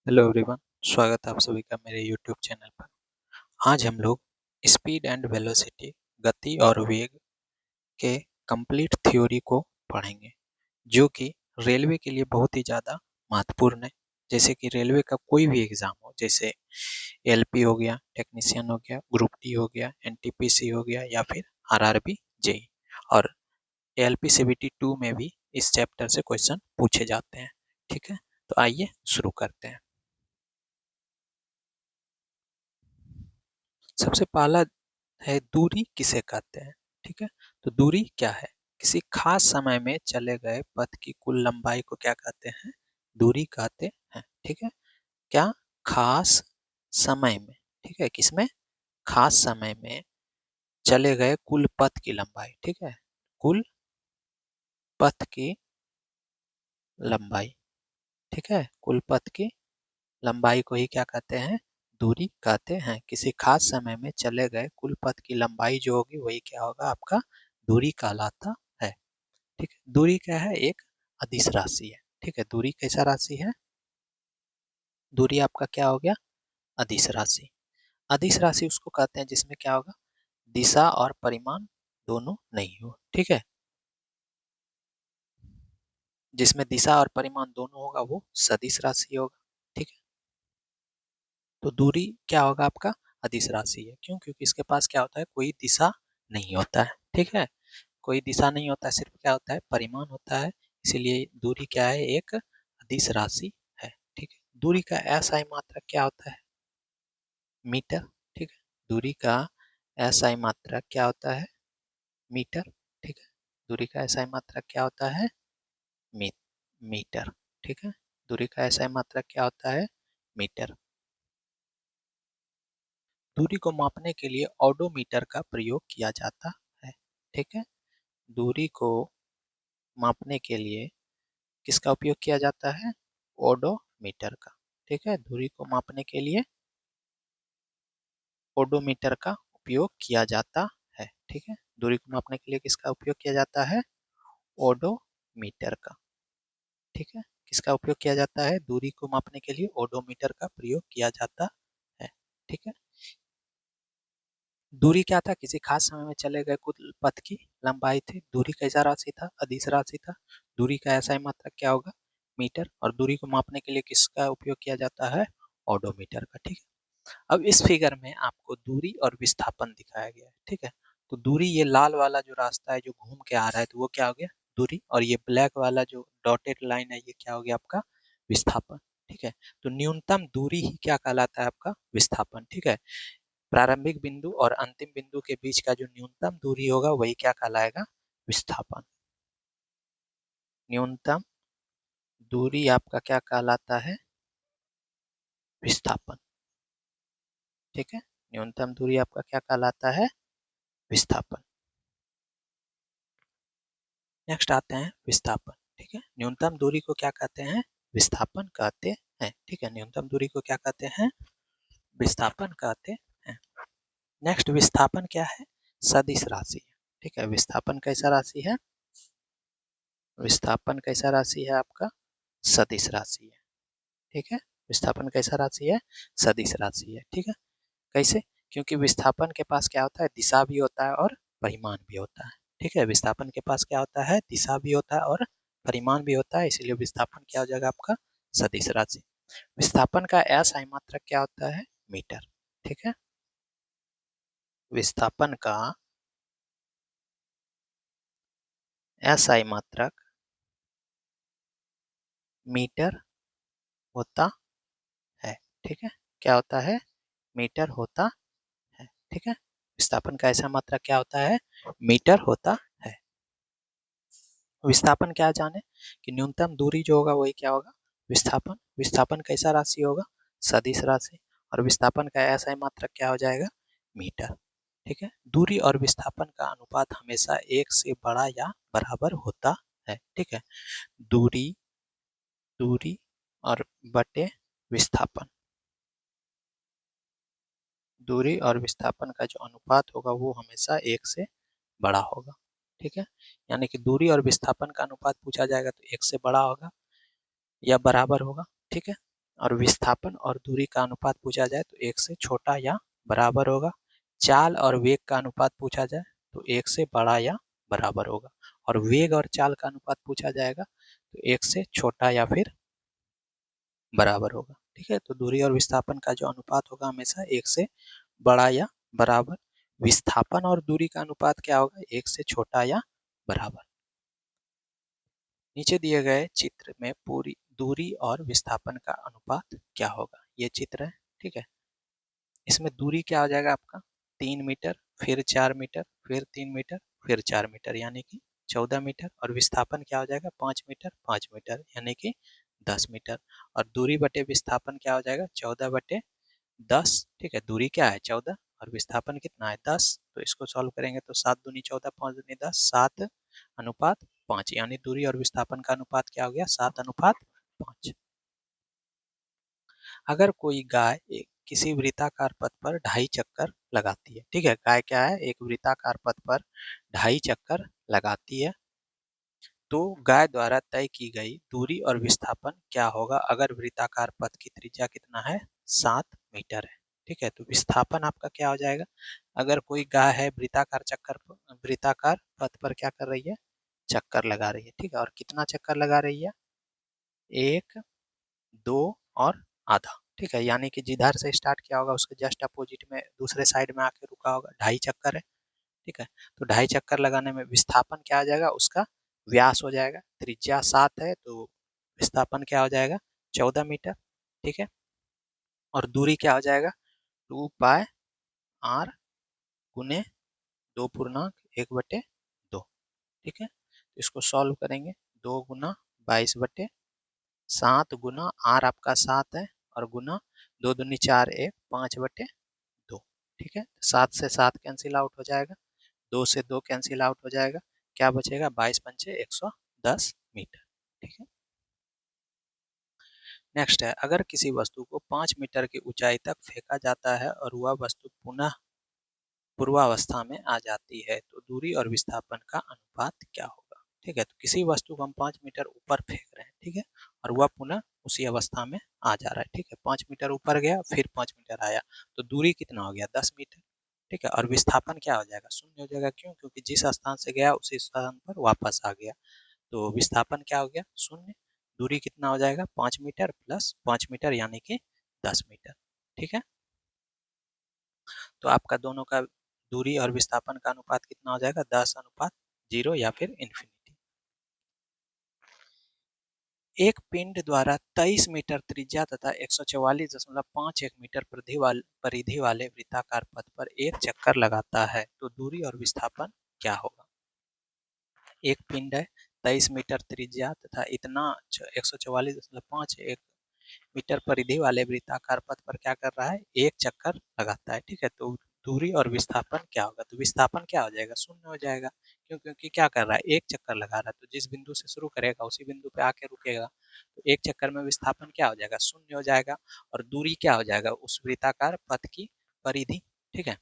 Hello everyone. स्वागत है आप सभी का मेरे यूट्यूब चैनल पर। आज हम लोग स्पीड एंड वेलोसिटी, गति और वेग के कंप्लीट थ्योरी को पढ़ेंगे, जो कि रेलवे के लिए बहुत ही ज़्यादा महत्वपूर्ण है। जैसे कि रेलवे का कोई भी एग्ज़ाम हो, जैसे एलपी हो गया, टेक्नीशियन हो गया, ग्रुप डी हो गया, एनटीपीसी हो गया या फिर आरआरबी जेई, और एलपी सीबीटी 2 में भी इस चैप्टर से क्वेश्चन पूछे जाते हैं। ठीक है, तो आइए शुरू करते हैं। सबसे पहला है दूरी किसे कहते हैं। ठीक है, तो दूरी क्या है? किसी खास समय में चले गए पथ की कुल लंबाई को क्या कहते हैं? दूरी कहते हैं। ठीक है, क्या? खास समय में। ठीक है, किसमें? खास समय में चले गए कुल पथ की लंबाई। ठीक है, कुल पथ की लंबाई। ठीक है, कुल पथ की लंबाई को ही क्या कहते हैं? दूरी कहते हैं। किसी खास समय में चले गए कुल पथ की लंबाई जो होगी वही क्या होगा? आपका दूरी कहलाता है। ठीक है, दूरी क्या है? एक अदिश राशि है। ठीक है, दूरी कैसा राशि है? दूरी आपका क्या हो गया? अदिश राशि। अदिश राशि उसको कहते हैं जिसमें क्या होगा? दिशा और परिमाण दोनों नहीं हो। ठीक है, जिसमें दिशा और परिमाण दोनों होगा वो सदिश राशि होगा। ठीक है, तो दूरी क्या होगा? आपका अदिश राशि है। क्यों? क्योंकि इसके पास क्या होता है? कोई दिशा नहीं होता है। ठीक है, कोई दिशा नहीं होता है, सिर्फ क्या होता है? परिमाण होता है। इसीलिए दूरी क्या है? एक अदिश राशि है। ठीक है, दूरी का एसआई मात्रक क्या होता है? मीटर। ठीक है, दूरी का एसआई मात्रक क्या होता है? मीटर। ठीक है, दूरी का एसआई मात्रक क्या होता है? मी, मीटर। ठीक है, दूरी का एसआई मात्रक क्या होता है? मीटर। दूरी को मापने के लिए ओडोमीटर का प्रयोग किया जाता है। ठीक है, दूरी को मापने के लिए किसका उपयोग किया जाता है? ओडोमीटर का। ठीक है, दूरी को मापने के लिए ओडोमीटर का उपयोग किया जाता है। ठीक है, दूरी को मापने के लिए किसका उपयोग किया जाता है? ओडोमीटर का। ठीक है, किसका उपयोग किया जाता है? दूरी को मापने के लिए ओडोमीटर का प्रयोग किया जाता है। ठीक है, दूरी क्या था? किसी खास समय में चले गए कुल पथ की लंबाई थी। दूरी कैसा राशि था? अदिश राशि था। दूरी का एसआई मात्रक क्या होगा? मीटर। और दूरी को मापने के लिए किसका उपयोग किया जाता है? ओडोमीटर का। ठीक है, अब इस फिगर में आपको दूरी और विस्थापन दिखाया गया है। ठीक है, तो दूरी, ये लाल वाला जो रास्ता है जो घूम के आ रहा है, तो वो क्या हो गया? दूरी। और ये ब्लैक वाला जो डॉटेड लाइन है, ये क्या हो गया? आपका विस्थापन। ठीक है, तो न्यूनतम दूरी ही क्या कहलाता है? आपका विस्थापन। ठीक है, प्रारंभिक बिंदु और अंतिम बिंदु के बीच का जो न्यूनतम दूरी होगा वही क्या कहलाएगा? विस्थापन। न्यूनतम दूरी आपका क्या कहलाता है? विस्थापन। ठीक है, न्यूनतम दूरी आपका क्या कहलाता है? विस्थापन। नेक्स्ट आते हैं विस्थापन। ठीक है, न्यूनतम दूरी को क्या कहते हैं? विस्थापन कहते हैं। ठीक है, न्यूनतम दूरी को क्या कहते हैं? विस्थापन कहते हैं। नेक्स्ट, विस्थापन क्या है? सदिश राशि है। ठीक है, विस्थापन कैसा राशि है? विस्थापन कैसा राशि है आपका? सदिश राशि है। ठीक है, विस्थापन कैसा राशि है? सदिश राशि है। ठीक है, कैसे? क्योंकि विस्थापन के पास क्या होता है? दिशा भी होता है और परिमाण भी होता है। ठीक है, विस्थापन के पास क्या होता है? दिशा भी होता है और परिमाण भी होता है, इसीलिए विस्थापन क्या हो जाएगा? आपका सदिश राशि। विस्थापन का एसआई मात्रक क्या होता है? मीटर। ठीक है, विस्थापन का एसआई मात्रक मीटर होता है। ठीक है, क्या होता है? मीटर होता है। ठीक है, विस्थापन का ऐसा मात्रक क्या होता है? मीटर होता है। विस्थापन क्या जाने कि न्यूनतम दूरी जो होगा वही क्या होगा? विस्थापन। विस्थापन कैसा राशि होगा? सदिश राशि। और विस्थापन का ऐसा मात्रक क्या हो जाएगा? मीटर। ठीक है, दूरी और विस्थापन का अनुपात हमेशा एक से बड़ा या बराबर होता है। ठीक है, दूरी, दूरी और बटे विस्थापन, दूरी और विस्थापन का जो अनुपात होगा वो हमेशा एक से बड़ा होगा। ठीक है, यानी कि दूरी और विस्थापन का अनुपात पूछा जाएगा तो एक से बड़ा होगा या बराबर होगा। ठीक है, और विस्थापन और दूरी का अनुपात पूछा जाए तो एक से छोटा या बराबर होगा। चाल और वेग का अनुपात पूछा जाए तो एक से बड़ा या बराबर होगा। और वेग और चाल का अनुपात पूछा जाएगा तो एक से छोटा या फिर बराबर होगा। ठीक है, तो दूरी और विस्थापन का जो अनुपात होगा हमेशा एक से बड़ा या बराबर। विस्थापन और दूरी का अनुपात क्या होगा? एक से छोटा या बराबर। नीचे दिए गए चित्र में पूरी दूरी और विस्थापन का अनुपात क्या होगा? ये चित्र है, ठीक है। इसमें दूरी क्या हो जाएगा आपका? 3 मीटर, फिर 4 मीटर, फिर 3 मीटर, फिर 4 मीटर, यानी कि 14 मीटर। और विस्थापन क्या हो जाएगा? 5 मीटर, 5 मीटर, यानी कि 10 मीटर। और दूरी बटे विस्थापन क्या हो जाएगा? 14/10। ठीक है, दूरी क्या है? 14 और विस्थापन कितना है? 10। तो इसको सॉल्व करेंगे तो 7×2=14, 5×2=10, 7:5, यानी दूरी और विस्थापन का अनुपात क्या हो गया? 7:5। अगर कोई गाय एक किसी वृत्ताकार पथ पर 2.5 चक्कर लगाती है, ठीक है, गाय क्या है? एक वृत्ताकार पथ पर 2.5 चक्कर लगाती है, तो गाय द्वारा तय की गई दूरी और विस्थापन क्या होगा अगर वृत्ताकार पथ की त्रिज्या कितना है? 7 मीटर है। ठीक है, तो विस्थापन आपका क्या हो जाएगा? अगर कोई गाय है वृत्ताकार पथ पर क्या कर रही है? चक्कर लगा रही है। ठीक है, और कितना चक्कर लगा रही है? 1, 2 और आधा। ठीक है, यानी कि जिधर से स्टार्ट किया होगा उसके जस्ट अपोजिट में दूसरे साइड में आके रुका होगा। 2.5 चक्कर है। ठीक है, तो 2.5 चक्कर लगाने में विस्थापन क्या आ जाएगा? उसका व्यास हो जाएगा। त्रिज्या 7 है तो विस्थापन क्या हो जाएगा? 14 मीटर। ठीक है, और दूरी क्या हो जाएगा? 2πr गुने 2 पूर्णांक 1/2। ठीक है, तो इसको सॉल्व करेंगे। 2×22 गुना आर आपका 7 है, और गुना 2×2 = 4, 1, 5/2। ठीक है, 7 से 7 कैंसिल आउट हो जाएगा, 2 से 2 कैंसिल आउट हो जाएगा, क्या बचेगा? 22×5 = 110 मीटर। ठीक है, नेक्स्ट है, अगर किसी वस्तु को 5 मीटर की ऊंचाई तक फेंका जाता है और वह वस्तु पुनः पूर्वावस्था में आ जाती है तो दूरी और विस्थापन का अनुपात क्या होगा? ठीक है, तो किसी वस्तु को हम 5 मीटर ऊपर फेंक रहे हैं, ठीक है, और वह पुनः उसी अवस्था में आ जा रहा है। ठीक है, 5 मीटर ऊपर गया, फिर 5 मीटर आया, तो दूरी कितना हो गया? 10 मीटर। ठीक है, और विस्थापन क्या हो जाएगा? शून्य हो जाएगा। क्यों? क्योंकि जिस स्थान से गया उसी स्थान पर वापस आ गया, तो विस्थापन क्या हो गया? शून्य। दूरी कितना हो जाएगा? 5 मीटर प्लस 5 मीटर, यानी कि 10 मीटर। ठीक है, तो आपका दोनों का दूरी और विस्थापन का अनुपात कितना हो जाएगा? 10:0 या फिर इन्फिनिटी। एक पिंड द्वारा 23 मीटर त्रिज्या तथा 144.51 मीटर परिधि वाले वृत्ताकार पथ पर एक चक्कर लगाता है तो दूरी और विस्थापन क्या होगा? एक पिंड है, 23 मीटर त्रिज्या तथा इतना 144.51 मीटर परिधि वाले वृत्ताकार पथ पर क्या कर रहा है? एक चक्कर लगाता है। ठीक है, तो दूरी और विस्थापन क्या होगा? तो विस्थापन क्या हो जाएगा? शून्य हो जाएगा। क्यों? क्योंकि क्या कर रहा है? एक चक्कर लगा रहा है, तो जिस बिंदु से शुरू करेगा उसी बिंदु पे आके रुकेगा, तो एक चक्कर में विस्थापन क्या हो जाएगा? शून्य हो जाएगा। और दूरी क्या हो जाएगा? उस वृत्ताकार पथ की परिधि। ठीक है,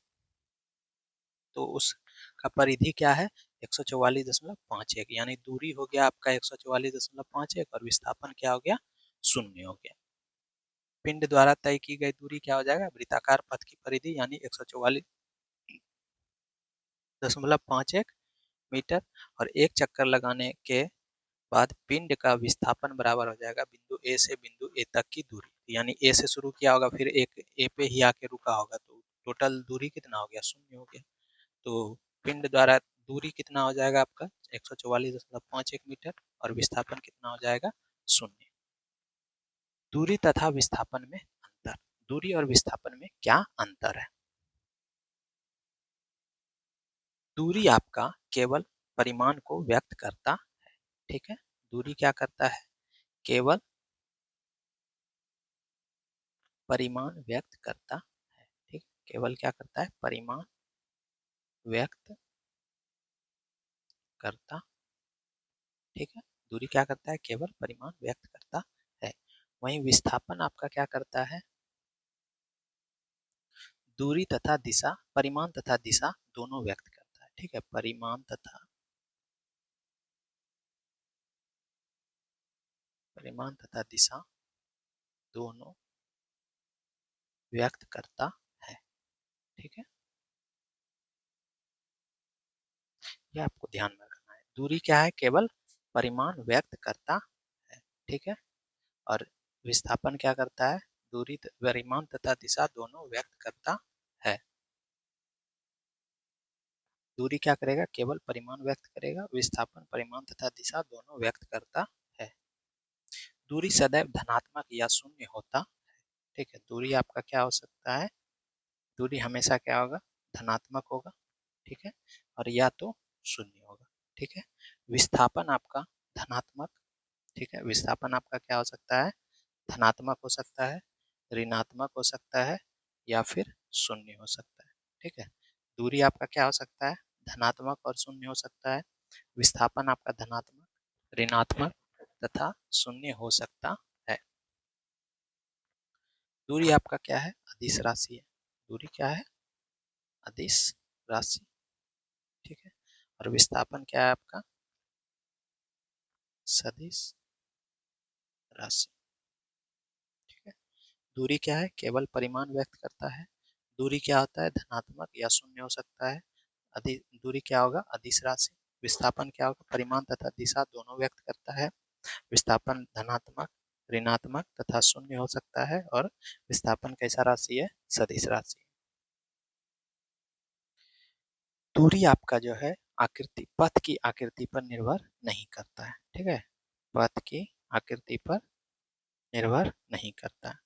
तो उसका परिधि क्या है? 144.51, यानी दूरी हो गया आपका 144.51 और विस्थापन क्या हो गया? शून्य हो गया। पिंड द्वारा तय की गई दूरी क्या हो जाएगा? वृत्ताकार पथ की परिधि, यानी 144.51 मीटर। और एक चक्कर लगाने के बाद पिंड का विस्थापन बराबर हो जाएगा बिंदु ए से बिंदु ए तक की दूरी, यानी ए से शुरू किया होगा, फिर एक ए पे ही आके रुका होगा, तो टोटल दूरी कितना हो गया? शून्य हो गया। तो पिंड द्वारा दूरी कितना हो जाएगा आपका? 144.51 मीटर, और विस्थापन कितना हो जाएगा? शून्य। दूरी तथा विस्थापन में अंतर। दूरी और विस्थापन में क्या अंतर है? दूरी आपका केवल परिमाण को व्यक्त करता है। ठीक है, दूरी क्या करता है? केवल परिमाण व्यक्त करता है। ठीक, केवल क्या करता है? परिमाण व्यक्त करता। ठीक है, दूरी क्या करता है? केवल परिमाण व्यक्त करता है। वहीं विस्थापन आपका क्या करता है? दूरी तथा दिशा, परिमाण तथा दिशा दोनों व्यक्त करता है। ठीक है, परिमाण तथा दिशा दोनों व्यक्त करता है। ठीक है, ये आपको ध्यान में रखना है। दूरी क्या है? केवल परिमाण व्यक्त करता है। ठीक है, और विस्थापन क्या करता है? दूरी, परिमाण तथा दिशा दोनों व्यक्त करता है। दूरी क्या करेगा? केवल परिमाण व्यक्त करेगा। विस्थापन परिमाण तथा दिशा दोनों व्यक्त करता है। दूरी सदैव धनात्मक या शून्य होता। ठीक है, दूरी आपका क्या हो सकता है? दूरी हमेशा क्या होगा? धनात्मक होगा। ठीक है, और या तो शून्य होगा। ठीक है, विस्थापन आपका धनात्मक, ठीक है, विस्थापन आपका क्या हो सकता है? धनात्मक हो सकता है, ऋणात्मक हो सकता है, या फिर शून्य हो सकता है। ठीक है, दूरी आपका क्या हो सकता है? धनात्मक और शून्य हो सकता है। विस्थापन आपका धनात्मक, ऋणात्मक तथा शून्य हो सकता है। दूरी आपका क्या है? अदिश राशि है। दूरी क्या है? अदिश राशि। ठीक है, और विस्थापन क्या है आपका? सदिश राशि। ठीक है, दूरी क्या है? केवल परिमाण व्यक्त करता है। दूरी क्या होता है? धनात्मक या शून्य हो सकता है। दूरी क्या होगा? अदिश राशि। विस्थापन क्या होगा? परिमाण तथा दिशा दोनों व्यक्त करता है। विस्थापन धनात्मक, ऋणात्मक तथा शून्य हो सकता है, और विस्थापन कैसा राशि है? सदिश राशि। दूरी आपका जो है आकृति, पथ की आकृति पर निर्भर नहीं करता है। ठीक है, पथ की आकृति पर निर्भर नहीं करता है।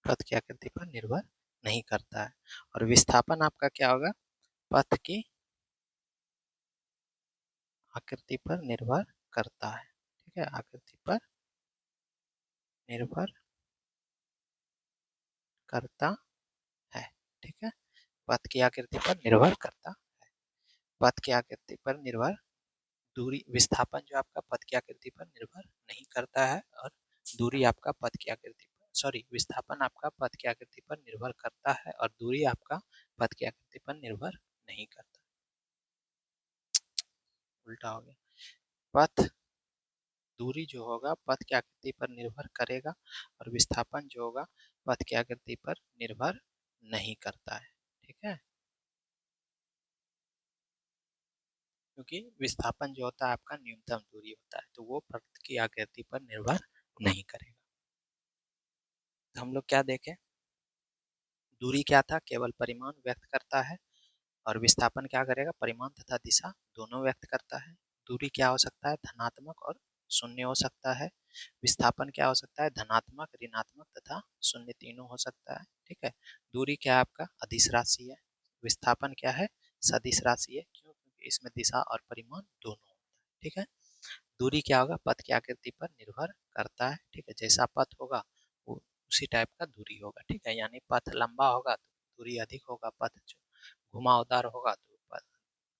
पथ की आकृति पर निर्भर नहीं करता है। और विस्थापन आपका क्या होगा? पथ की आकृति पर निर्भर करता है। ठीक है, आकृति पर निर्भर करता है। ठीक है, पथ की आकृति पर निर्भर करता है। पथ की आकृति पर निर्भर, दूरी, विस्थापन जो आपका पथ की आकृति पर निर्भर नहीं करता है, और दूरी आपका पथ की आकृति पर, सॉरी, विस्थापन आपका पथ की आकृति पर निर्भर करता है, और दूरी आपका पथ की आकृति पर निर्भर नहीं करता। उल्टा हो गया। पथ, दूरी जो होगा पथ की आकृति पर निर्भर करेगा, और विस्थापन जो होगा पथ की आकृति पर निर्भर नहीं करता है। ठीक है, क्योंकि विस्थापन जो होता है आपका न्यूनतम दूरी होता है, तो वो पथ की आकृति पर निर्भर नहीं करेगा। तो हम लोग क्या देखें? दूरी क्या था? केवल परिमाण व्यक्त करता है, और विस्थापन क्या करेगा? परिमाण तथा दिशा दोनों व्यक्त करता है। दूरी क्या हो सकता है? धनात्मक और शून्य हो सकता है। विस्थापन क्या हो सकता है? धनात्मक, ऋणात्मक तथा शून्य तीनों हो सकता है। ठीक है, दूरी क्या है आपका? अदिश राशि है। विस्थापन क्या है? सदिश राशि है। क्यों? क्योंकि इसमें दिशा और परिमाण दोनों होता है। ठीक है, दूरी क्या होगा? पथ की आकृति पर निर्भर करता है। ठीक है, जैसा पथ होगा वो उसी टाइप का दूरी होगा। ठीक है, यानी पथ लंबा होगा तो दूरी अधिक होगा, पथ जो घुमावदार होगा तो पथ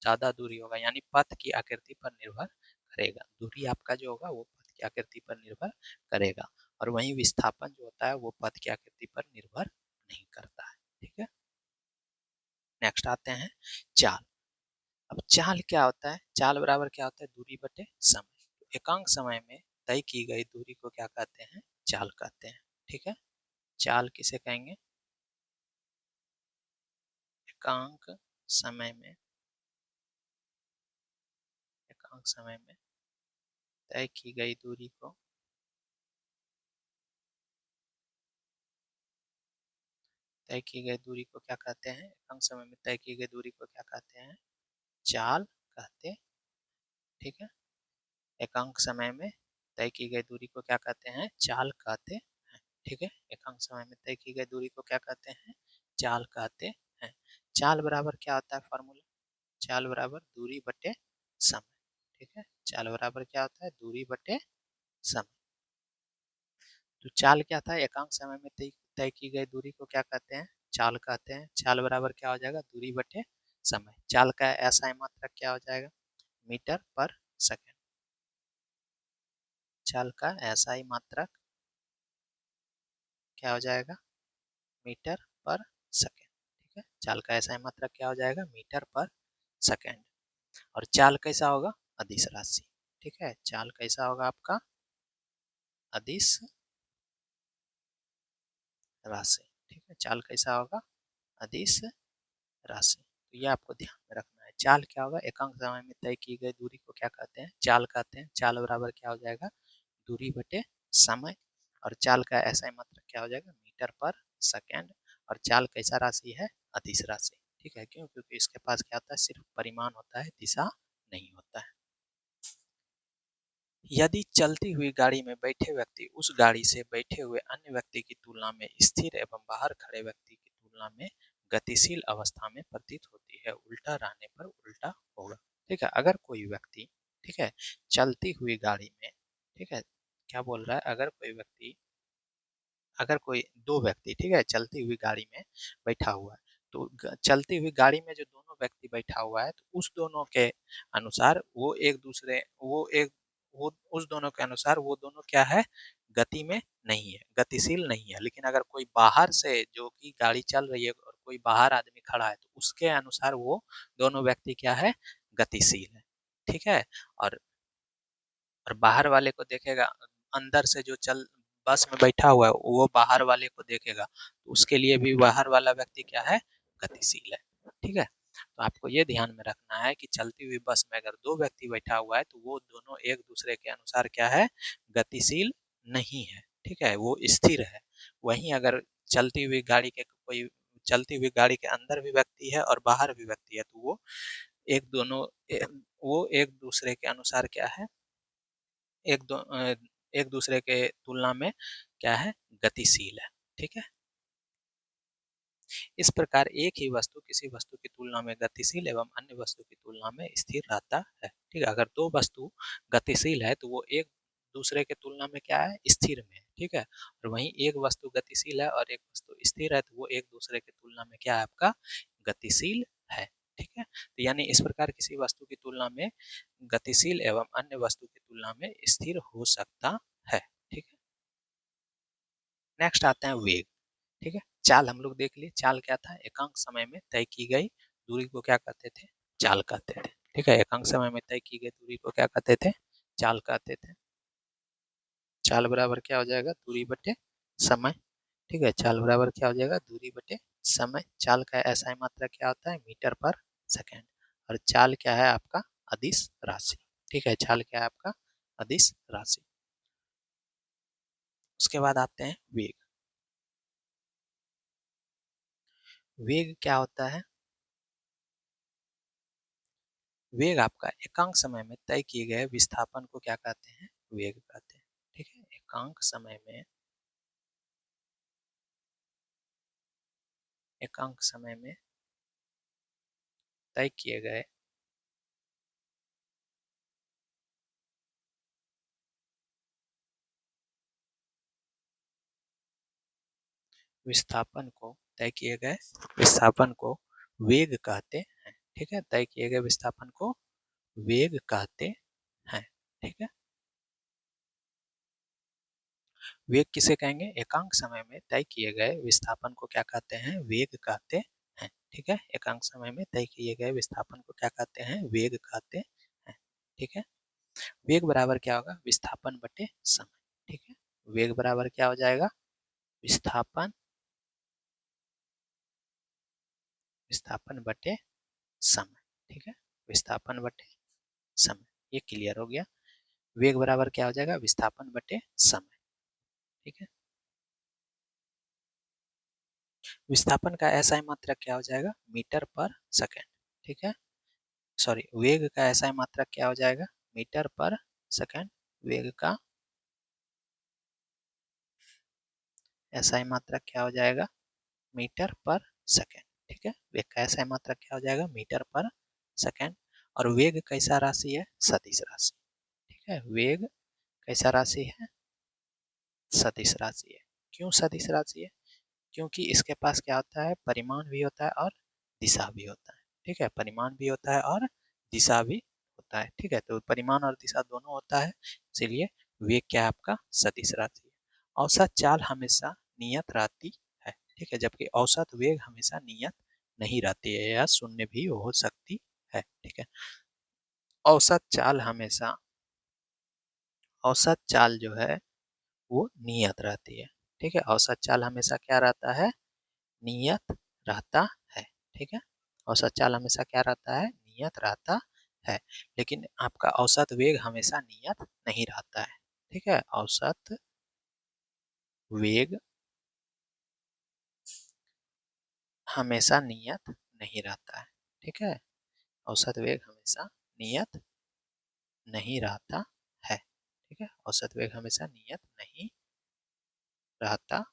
ज्यादा दूरी होगा, यानी पथ की आकृति पर निर्भर करेगा। दूरी आपका जो होगा वो पथ की आकृति पर निर्भर करेगा, और वहीं विस्थापन जो होता है वो पथ की आकृति पर निर्भर नहीं करता है। ठीक है, नेक्स्ट आते हैं चाल। अब चाल क्या होता है? चाल बराबर क्या होता है? दूरी बटे समय। तो एकांक समय में तय की गई दूरी को क्या कहते हैं? चाल कहते हैं। ठीक है, चाल किसे कहेंगे? एकांक समय में, एकांक समय में तय की गई दूरी को, तय की गई दूरी को क्या कहते हैं? एकांक समय में तय की गई दूरी को क्या कहते हैं? चाल कहते। ठीक है, एकांक समय में तय की गई दूरी को क्या कहते हैं? चाल कहते हैं। ठीक है, एकांक समय में तय की गई दूरी को क्या कहते हैं? चाल कहते हैं। चाल बराबर क्या होता है? फॉर्मूला, चाल बराबर दूरी बटे समय। ठीक है, चाल बराबर क्या होता है? दूरी बटे समय। तो चाल क्या था? एकांक समय में तय तय की गई दूरी को क्या कहते हैं? चाल कहते हैं। चाल बराबर क्या हो जाएगा? दूरी बटे समय। चाल का ऐसा मात्रक क्या हो जाएगा? मीटर पर सेकेंड। चाल का ऐसा ही मात्रक क्या हो जाएगा? मीटर पर सेकेंड। ठीक है, चाल का SI मात्रक क्या हो जाएगा, मीटर पर सेकेंड। और चाल कैसा होगा, अदिश राशि। ठीक है, चाल कैसा होगा आपका, अदिश राशि। ठीक है, चाल कैसा होगा, अदिश राशि। तो ये आपको ध्यान में रखना है। चाल क्या होगा, एकांक समय में तय की गई दूरी को क्या कहते हैं, चाल कहते हैं। चाल बराबर क्या हो जाएगा, दूरी बटे समय। और चाल का SI मात्रक क्या हो जाएगा, मीटर पर सेकेंड। और चाल कैसा राशि है, अदिश राशि। ठीक है, क्यों, क्योंकि इसके पास क्या होता है, सिर्फ परिमाण होता है, दिशा नहीं होता है। यदि चलती हुई गाड़ी में बैठे व्यक्ति उस गाड़ी से बैठे हुए अन्य व्यक्ति की तुलना में स्थिर एवं बाहर खड़े व्यक्ति की तुलना में गतिशील अवस्था में प्रतीत होती है, उल्टा रहने पर उल्टा होगा। ठीक है, अगर कोई व्यक्ति, ठीक है, चलती हुई गाड़ी में, ठीक है, क्या बोल रहा है, अगर कोई दो व्यक्ति, ठीक है, चलती हुई गाड़ी में बैठा हुआ है, तो चलती हुई गाड़ी में जो दोनों व्यक्ति बैठा हुआ है, तो उस दोनों के अनुसार वो उस दोनों के अनुसार वो दोनों क्या है, गति में नहीं है, गतिशील नहीं है। लेकिन अगर कोई बाहर से, जो कि गाड़ी चल रही है और कोई बाहर आदमी खड़ा है, तो उसके अनुसार वो दोनों व्यक्ति क्या है, गतिशील है। ठीक है, और बाहर वाले को देखेगा, अंदर से जो चल बस में बैठा हुआ है वो बाहर वाले को देखेगा, तो उसके लिए भी बाहर वाला व्यक्ति क्या है, गतिशील है। ठीक है, तो आपको ये ध्यान में रखना है कि चलती हुई बस में अगर दो व्यक्ति बैठा हुआ है, तो वो दोनों एक दूसरे के अनुसार क्या है, गतिशील नहीं है। ठीक है, वो स्थिर है। वहीं अगर चलती हुई गाड़ी के कोई चलती हुई गाड़ी के अंदर भी व्यक्ति है और बाहर भी व्यक्ति है, तो वो एक दोनों वो एक दूसरे के अनुसार क्या है, एक दो एक दूसरे के तुलना में क्या है, गतिशील है। ठीक है, इस प्रकार एक ही वस्तु किसी वस्तु की तुलना में गतिशील एवं अन्य वस्तु की तुलना में स्थिर रहता है। ठीक है, अगर दो वस्तु गतिशील है तो वो एक दूसरे के तुलना में क्या है, स्थिर में है। ठीक है, और वहीं एक वस्तु गतिशील है और एक वस्तु स्थिर है, तो वो एक दूसरे की तुलना में क्या है, आपका गतिशील है। ठीक है, तो यानी इस प्रकार किसी वस्तु की तुलना में गतिशील एवं अन्य वस्तु की तुलना में स्थिर हो सकता है। ठीक है, नेक्स्ट आते हैं वेग। ठीक है, चाल हम लोग देख लिए, चाल क्या था, एकांक समय में तय की गई दूरी को क्या कहते थे, चाल कहते थे। ठीक है, एकांक समय में तय की गई दूरी को क्या कहते थे, चाल कहते थे। चाल बराबर क्या हो जाएगा, दूरी बटे समय। ठीक है, चाल बराबर क्या हो जाएगा, दूरी बटे समय। चाल का SI मात्रा क्या होता है, मीटर पर सेकेंड। और चाल क्या है आपका, अदिश राशि। ठीक है, चाल क्या है आपका, अदिश राशि। उसके बाद आते हैं वेग। वेग क्या होता है, वेग आपका एकांक समय में तय किए गए विस्थापन को क्या कहते हैं, वेग कहते हैं। ठीक है, एकांक समय में तय किए गए विस्थापन को तय किए गए विस्थापन को वेग कहते हैं। ठीक है, तय किए गए विस्थापन को वेग कहते हैं। ठीक है, वेग किसे कहेंगे, एकांक समय में तय किए गए विस्थापन को क्या कहते हैं, वेग कहते हैं। ठीक है, एकांक समय में तय किए गए विस्थापन को क्या कहते हैं, वेग कहते हैं। ठीक है, वेग बराबर क्या होगा, विस्थापन बटे समय। ठीक है, वेग बराबर क्या हो जाएगा, विस्थापन विस्थापन बटे समय। ठीक है, विस्थापन बटे समय, ये क्लियर हो गया। वेग बराबर क्या हो जाएगा, विस्थापन बटे समय। ठीक है, विस्थापन का SI मात्रक क्या हो जाएगा, मीटर पर सेकेंड। ठीक है, सॉरी, वेग का SI मात्रक क्या हो जाएगा, मीटर पर सेकेंड। वेग का SI मात्रक क्या हो जाएगा, मीटर पर सेकेंड। ठीक है, वेग का SI मात्रक क्या हो जाएगा, मीटर पर सेकेंड। और वेग कैसा राशि है, सदिश राशि। ठीक है, वेग कैसा राशि है, सदिश राशि है। क्यों सदिश राशि है, क्योंकि इसके पास क्या होता है, परिमाण भी होता है और दिशा भी होता है। ठीक है, परिमाण भी होता है और दिशा भी होता है। ठीक है, तो परिमाण और दिशा दोनों होता है, इसलिए वेग क्या है आपका, सदिश राशि है। औसत चाल हमेशा नियत रहती है। ठीक है, जबकि औसत वेग हमेशा नियत नहीं रहती है या शून्य भी हो सकती है। ठीक है, औसत चाल हमेशा, औसत चाल जो है वो नियत रहती है। ठीक है, औसत चाल हमेशा क्या रहता है, नियत रहता है। ठीक है, औसत चाल हमेशा क्या रहता है, नियत रहता है। लेकिन आपका औसत वेग हमेशा नियत नहीं रहता है। ठीक है, औसत वेग हमेशा नियत नहीं रहता है। ठीक है, औसत वेग हमेशा नियत नहीं रहता है। ठीक है, औसत वेग हमेशा नियत नहीं रहता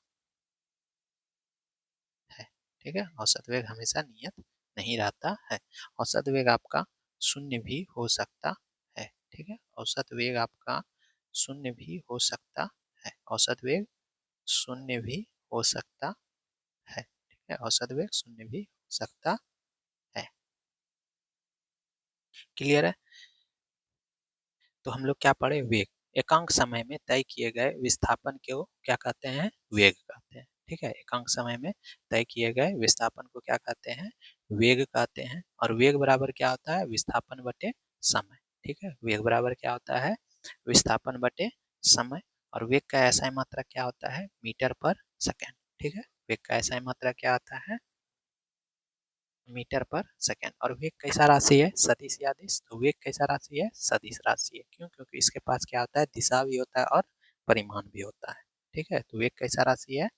है। ठीक है, औसत वेग हमेशा नियत नहीं रहता है। औसत वेग आपका शून्य भी हो सकता है। ठीक है, औसत वेग आपका शून्य भी हो सकता है। औसत वेग शून्य भी हो सकता है। ठीक है, औसत वेग शून्य भी हो सकता है। क्लियर है? तो हम लोग क्या पढ़े, वेग। एकांक समय में तय किए गए विस्थापन को क्या कहते हैं, वेग कहते हैं। ठीक है, एकांक समय में तय किए गए विस्थापन को क्या कहते हैं, वेग कहते हैं। और वेग बराबर क्या होता है, विस्थापन बटे समय। ठीक है, वेग बराबर क्या होता है, विस्थापन बटे समय। और वेग का ऐसा मात्रा क्या होता है, मीटर पर सेकेंड। ठीक है, वेग का ऐसा मात्रा क्या होता है, मीटर पर सेकेंड। और वेग कैसा राशि है, सदिश या अदिश। तो वेग कैसा राशि है, सदिश राशि है। क्यों, क्योंकि इसके पास क्या होता है, दिशा भी होता है और परिमाण भी होता है। ठीक है, तो वेग कैसा राशि है,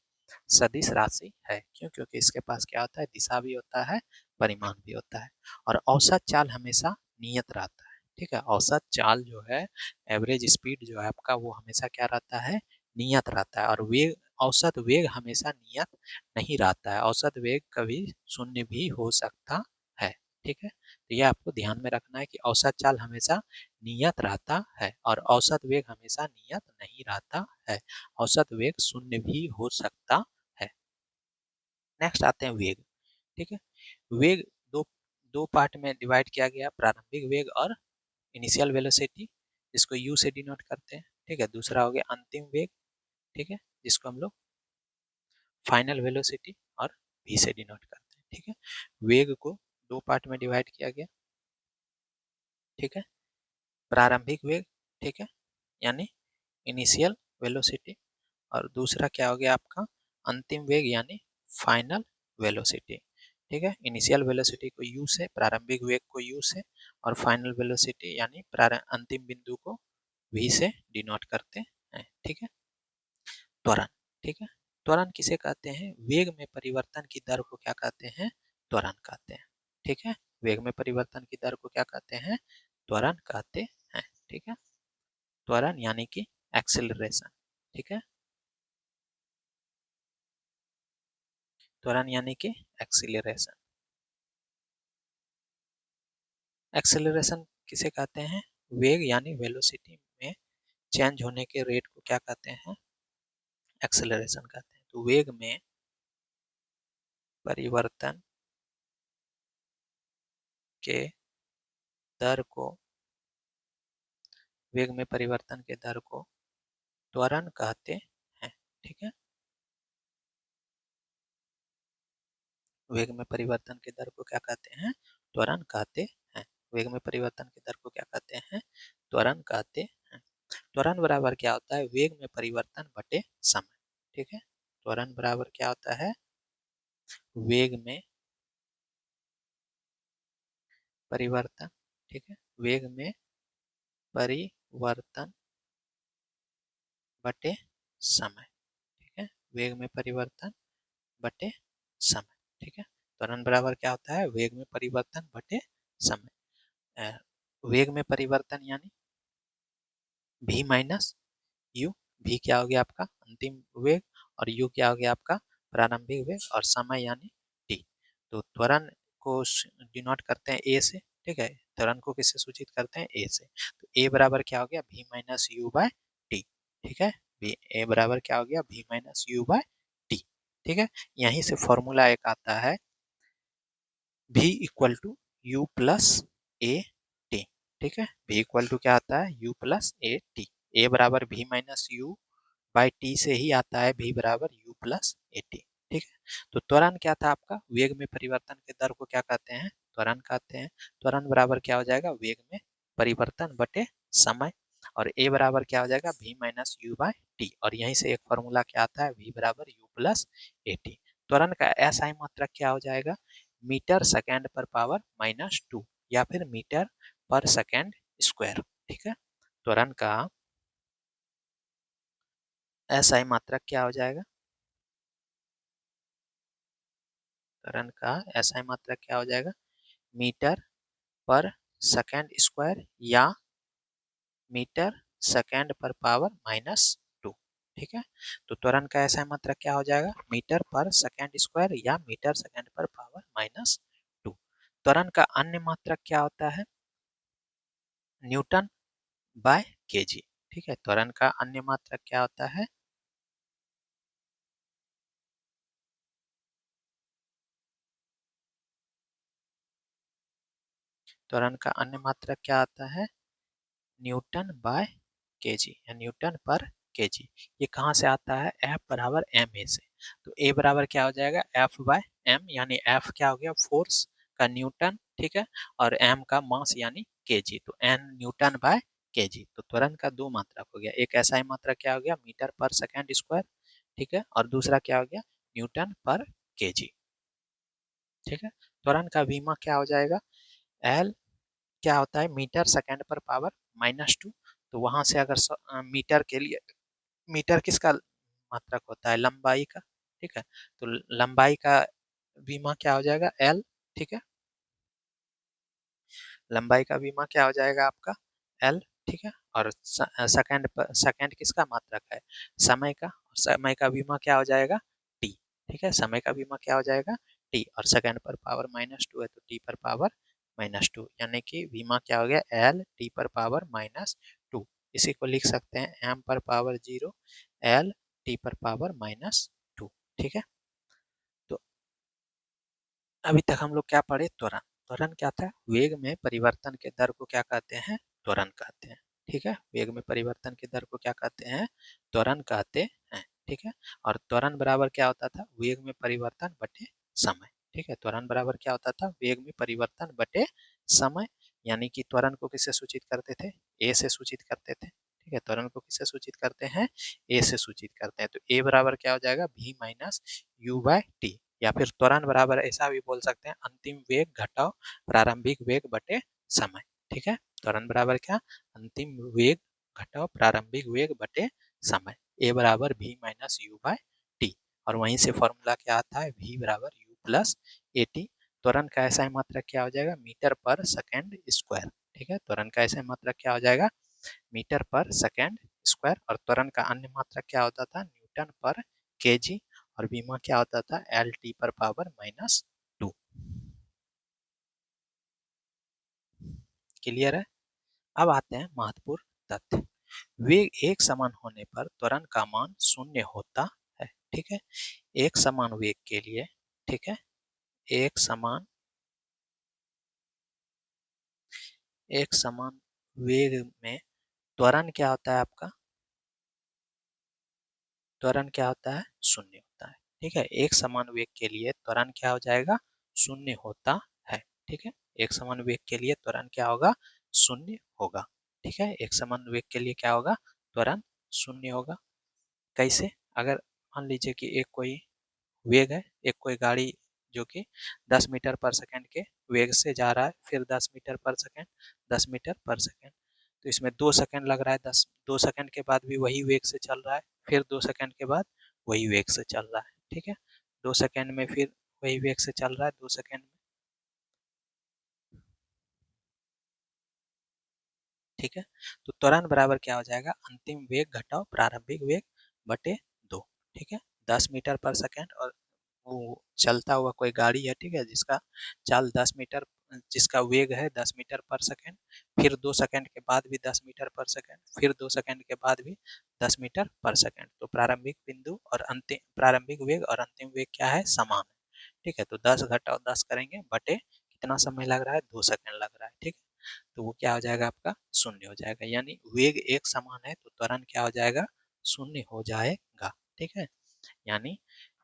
सदिश राशि है। क्यों, क्योंकि इसके पास क्या होता है, दिशा भी होता है, परिमाण भी होता है। और औसत चाल हमेशा नियत रहता है। ठीक है, औसत चाल जो है, एवरेज स्पीड जो है आपका, वो हमेशा क्या रहता है, नियत रहता है। और वेग, औसत वेग हमेशा नियत नहीं रहता है। औसत वेग कभी शून्य भी हो सकता है। ठीक है, तो यह आपको ध्यान में रखना है कि औसत चाल हमेशा नियत रहता है और औसत वेग हमेशा नियत नहीं रहता है। औसत वेग शून्य भी हो सकता है। नेक्स्ट आते हैं वेग। ठीक है, वेग दो दो पार्ट में डिवाइड किया गया, प्रारंभिक वेग और इनिशियल वेलोसिटी, जिसको यू से डिनोट करते हैं। ठीक है, दूसरा हो गया अंतिम वेग। ठीक है, जिसको हम लोग फाइनल वेलोसिटी और वी से डिनोट करते हैं। ठीक है, वेग को दो पार्ट में डिवाइड किया गया। ठीक है, प्रारंभिक वेग, ठीक है, यानी इनिशियल वेलोसिटी। और दूसरा क्या हो गया आपका, अंतिम वेग यानी फाइनल वेलोसिटी। ठीक है, इनिशियल वेलोसिटी को यू से, प्रारंभिक वेग को यू से, और फाइनल वेलोसिटी यानी अंतिम बिंदु को वी से डिनोट करते हैं। ठीक है, त्वरण। ठीक है, त्वरण किसे कहते हैं, वेग में परिवर्तन की दर को क्या कहते हैं, त्वरण कहते हैं। ठीक है, वेग में परिवर्तन की दर को क्या कहते हैं, त्वरण कहते हैं। ठीक है, त्वरण यानी कि एक्सेलरेशन। ठीक है, त्वरण यानी कि एक्सीलरेशन। एक्सेलरेशन किसे कहते हैं, वेग यानी वेलोसिटी में चेंज होने के रेट को क्या कहते हैं, एक्सेलरेशन कहते हैं। तो वेग में परिवर्तन के दर को, वेग में परिवर्तन के दर को त्वरण कहते हैं। ठीक है, वेग में परिवर्तन के दर को क्या कहते हैं, त्वरण कहते हैं। वेग में परिवर्तन के दर को क्या कहते हैं, त्वरण कहते हैं। त्वरण बराबर क्या होता है, वेग में परिवर्तन बटे समय। ठीक है, त्वरण बराबर क्या होता है, वेग में परिवर्तन। ठीक है, वेग में परिवर्तन बटे समय। ठीक है, वेग में परिवर्तन बटे समय। ठीक है, त्वरण बराबर क्या होता है, वेग में परिवर्तन बटे समय। वेग में परिवर्तन यानी v माइनस यू। v क्या हो गया आपका अंतिम वेग, और u क्या हो गया आपका प्रारंभिक वेग, और समय यानी t। तो त्वरण को डिनोट करते हैं a से। ठीक है, त्वरण को किससे सूचित करते हैं, a से। तो a बराबर क्या हो गया, v minus u by t. ठीक है, a बराबर क्या हो गया, v minus u by t. ठीक है, यहीं से फॉर्मूला एक आता है, v equal to u plus a t. ठीक है, v इक्वल टू क्या आता है, u plus a t. a बराबर v minus u by t से ही आता है v बराबर u प्लस ए टी। ठीक है। तो त्वरण क्या था आपका, वेग में परिवर्तन के दर को क्या कहते हैं, त्वरण कहते हैं। त्वरण बराबर क्या हो जाएगा, वेग में परिवर्तन बटे समय, और ए बराबर क्या हो जाएगा, v minus u by t, और यहीं से एक फॉर्मूला क्या आता है, v बराबर यू प्लस ए टी। त्वरण का एसआई मात्रक क्या हो जाएगा, मीटर सेकेंड पर पावर माइनस टू, या फिर मीटर पर सेकेंड स्क्वायर। ठीक है। त्वरण का एसआई मात्रक क्या हो जाएगा, त्वरण का एसआई मात्रक क्या हो जाएगा, मीटर पर सेकेंड स्क्वायर या मीटर सेकेंड पर पावर माइनस टू। ठीक है। तो त्वरण का ऐसा मात्रक क्या हो जाएगा, मीटर पर सेकेंड स्क्वायर या मीटर सेकेंड पर पावर माइनस टू। त्वरण का अन्य मात्रक क्या होता है, न्यूटन बाय केजी। ठीक है। त्वरण का अन्य मात्रक क्या होता है, त्वरण का अन्य मात्रक क्या आता है, न्यूटन बाय केजी या न्यूटन पर केजी। ये कहाँ से आता है, एफ बराबर एम ए से। तो ए बराबर क्या हो जाएगा, एफ बाय एम, यानी एफ क्या हो गया, फोर्स का न्यूटन, ठीक है, और एम का मास यानी केजी, तो एन न्यूटन बाय केजी। तो त्वरण का दो मात्रक हो गया, एक ऐसा ही मात्रक क्या हो गया, मीटर पर सेकेंड स्क्वायर, ठीक है, और दूसरा क्या हो गया, न्यूटन पर केजी। ठीक है। त्वरण का बीमा क्या हो जाएगा, एल क्या होता है, मीटर सेकेंड पर पावर माइनस टू। तो वहां से अगर मीटर के लिए, मीटर किसका मात्रक होता है, लंबाई का। ठीक है। तो लंबाई का बीमा क्या हो जाएगा, एल। ठीक है। लंबाई का बीमा क्या हो जाएगा आपका, एल। ठीक है। और सेकंड सेकंड किसका मात्रक है, समय का, समय का बीमा क्या हो जाएगा, टी। ठीक है। समय का बीमा क्या हो जाएगा, टी, और सेकंड पर पावर माइनस टू है तो टी पर पावर माइनस टू, यानी कि बीमा क्या हो गया, एल टी पर पावर माइनस टू। इसी को लिख सकते हैं एम पर पावर जीरो, एल टी पर पावर माइनस टू। ठीक है। तो अभी तक हम लोग क्या पढ़े, त्वरण। त्वरण क्या था, वेग में परिवर्तन के दर को क्या कहते हैं, त्वरण कहते हैं। ठीक है। वेग में परिवर्तन के दर को क्या कहते हैं, त्वरण कहते हैं। ठीक है। और त्वरण बराबर क्या होता था, वेग में परिवर्तन बटे समय। ठीक है। त्वरण बराबर क्या होता था, वेग में परिवर्तन बटे समय, यानी कि त्वरण को किससे सूचित करते थे, ए से सूचित करते थे। ठीक है। त्वरण को किससे सूचित करते हैं, ए से सूचित करते हैं। तो ए बराबर क्या हो जाएगा, v minus u by t, या फिर त्वरण बराबर ऐसा भी बोल सकते हैं, अंतिम वेग घटाओ प्रारंभिक वेग बटे समय। ठीक है। त्वरण बराबर क्या, अंतिम वेग घटाओ प्रारंभिक वेग बटे समय। ए बराबर v minus u by t, और वहीं से फॉर्मूला क्या आता है, v बराबर यू प्लस ए टी। त्वरण का ऐसा मात्रक क्या हो जाएगा, मीटर पर सेकेंड स्क्वायर। ठीक है। त्वरण का ऐसा मात्रक क्या हो जाएगा, मीटर पर सेकेंड स्क्वायर, और त्वरण का अन्य मात्रक क्या होता था, न्यूटन पर केजी, और बीमा क्या होता था, एल टी पर पावर माइनस टू। क्लियर है। अब आते हैं महत्वपूर्ण तथ्य, वेग एक समान होने पर त्वरण का मान शून्य होता है। ठीक है। एक समान वेग के लिए, ठीक है, एक समान, एक समान वेग में त्वरण क्या होता है आपका, त्वरण क्या होता है, शून्य होता है। ठीक है। एक समान वेग के लिए त्वरण क्या हो जाएगा, शून्य होता है। ठीक है। एक समान वेग के लिए त्वरण क्या होगा, शून्य होगा। ठीक है। एक समान वेग के लिए क्या होगा, त्वरण शून्य होगा। कैसे, अगर मान लीजिए कि एक कोई वेग है, एक कोई गाड़ी जो कि 10 मीटर पर सेकंड के वेग से जा रहा है, फिर 10 मीटर पर सेकंड, 10 मीटर पर सेकंड, तो इसमें 2 सेकंड लग रहा है, 2 सेकंड के बाद भी वही वेग से चल रहा है, फिर 2 सेकंड के बाद वही वेग से चल रहा है। ठीक है। 2 सेकंड में फिर वही वेग से चल रहा है, 2 सेकंड में। ठीक है। तो त्वरण बराबर क्या हो जाएगा, अंतिम वेग घटाओ प्रारंभिक वेग बटे दो। ठीक है। 10 मीटर पर सेकंड, और वो चलता हुआ कोई गाड़ी है, ठीक है, जिसका चाल 10 मीटर, जिसका वेग है 10 मीटर पर सेकंड, फिर 2 सेकंड के बाद भी 10 मीटर पर सेकंड, फिर 2 सेकंड के बाद भी 10 मीटर पर सेकंड। तो प्रारंभिक बिंदु और अंतिम, प्रारंभिक वेग और अंतिम वेग क्या है, समान है। ठीक है। तो 10 घटाओ 10 करेंगे बटे कितना समय लग रहा है, 2 सेकंड लग रहा है। ठीक है। तो वो क्या हो जाएगा आपका, शून्य हो जाएगा, यानी वेग एक समान है तो त्वरण क्या हो जाएगा, शून्य हो जाएगा। ठीक है। यानी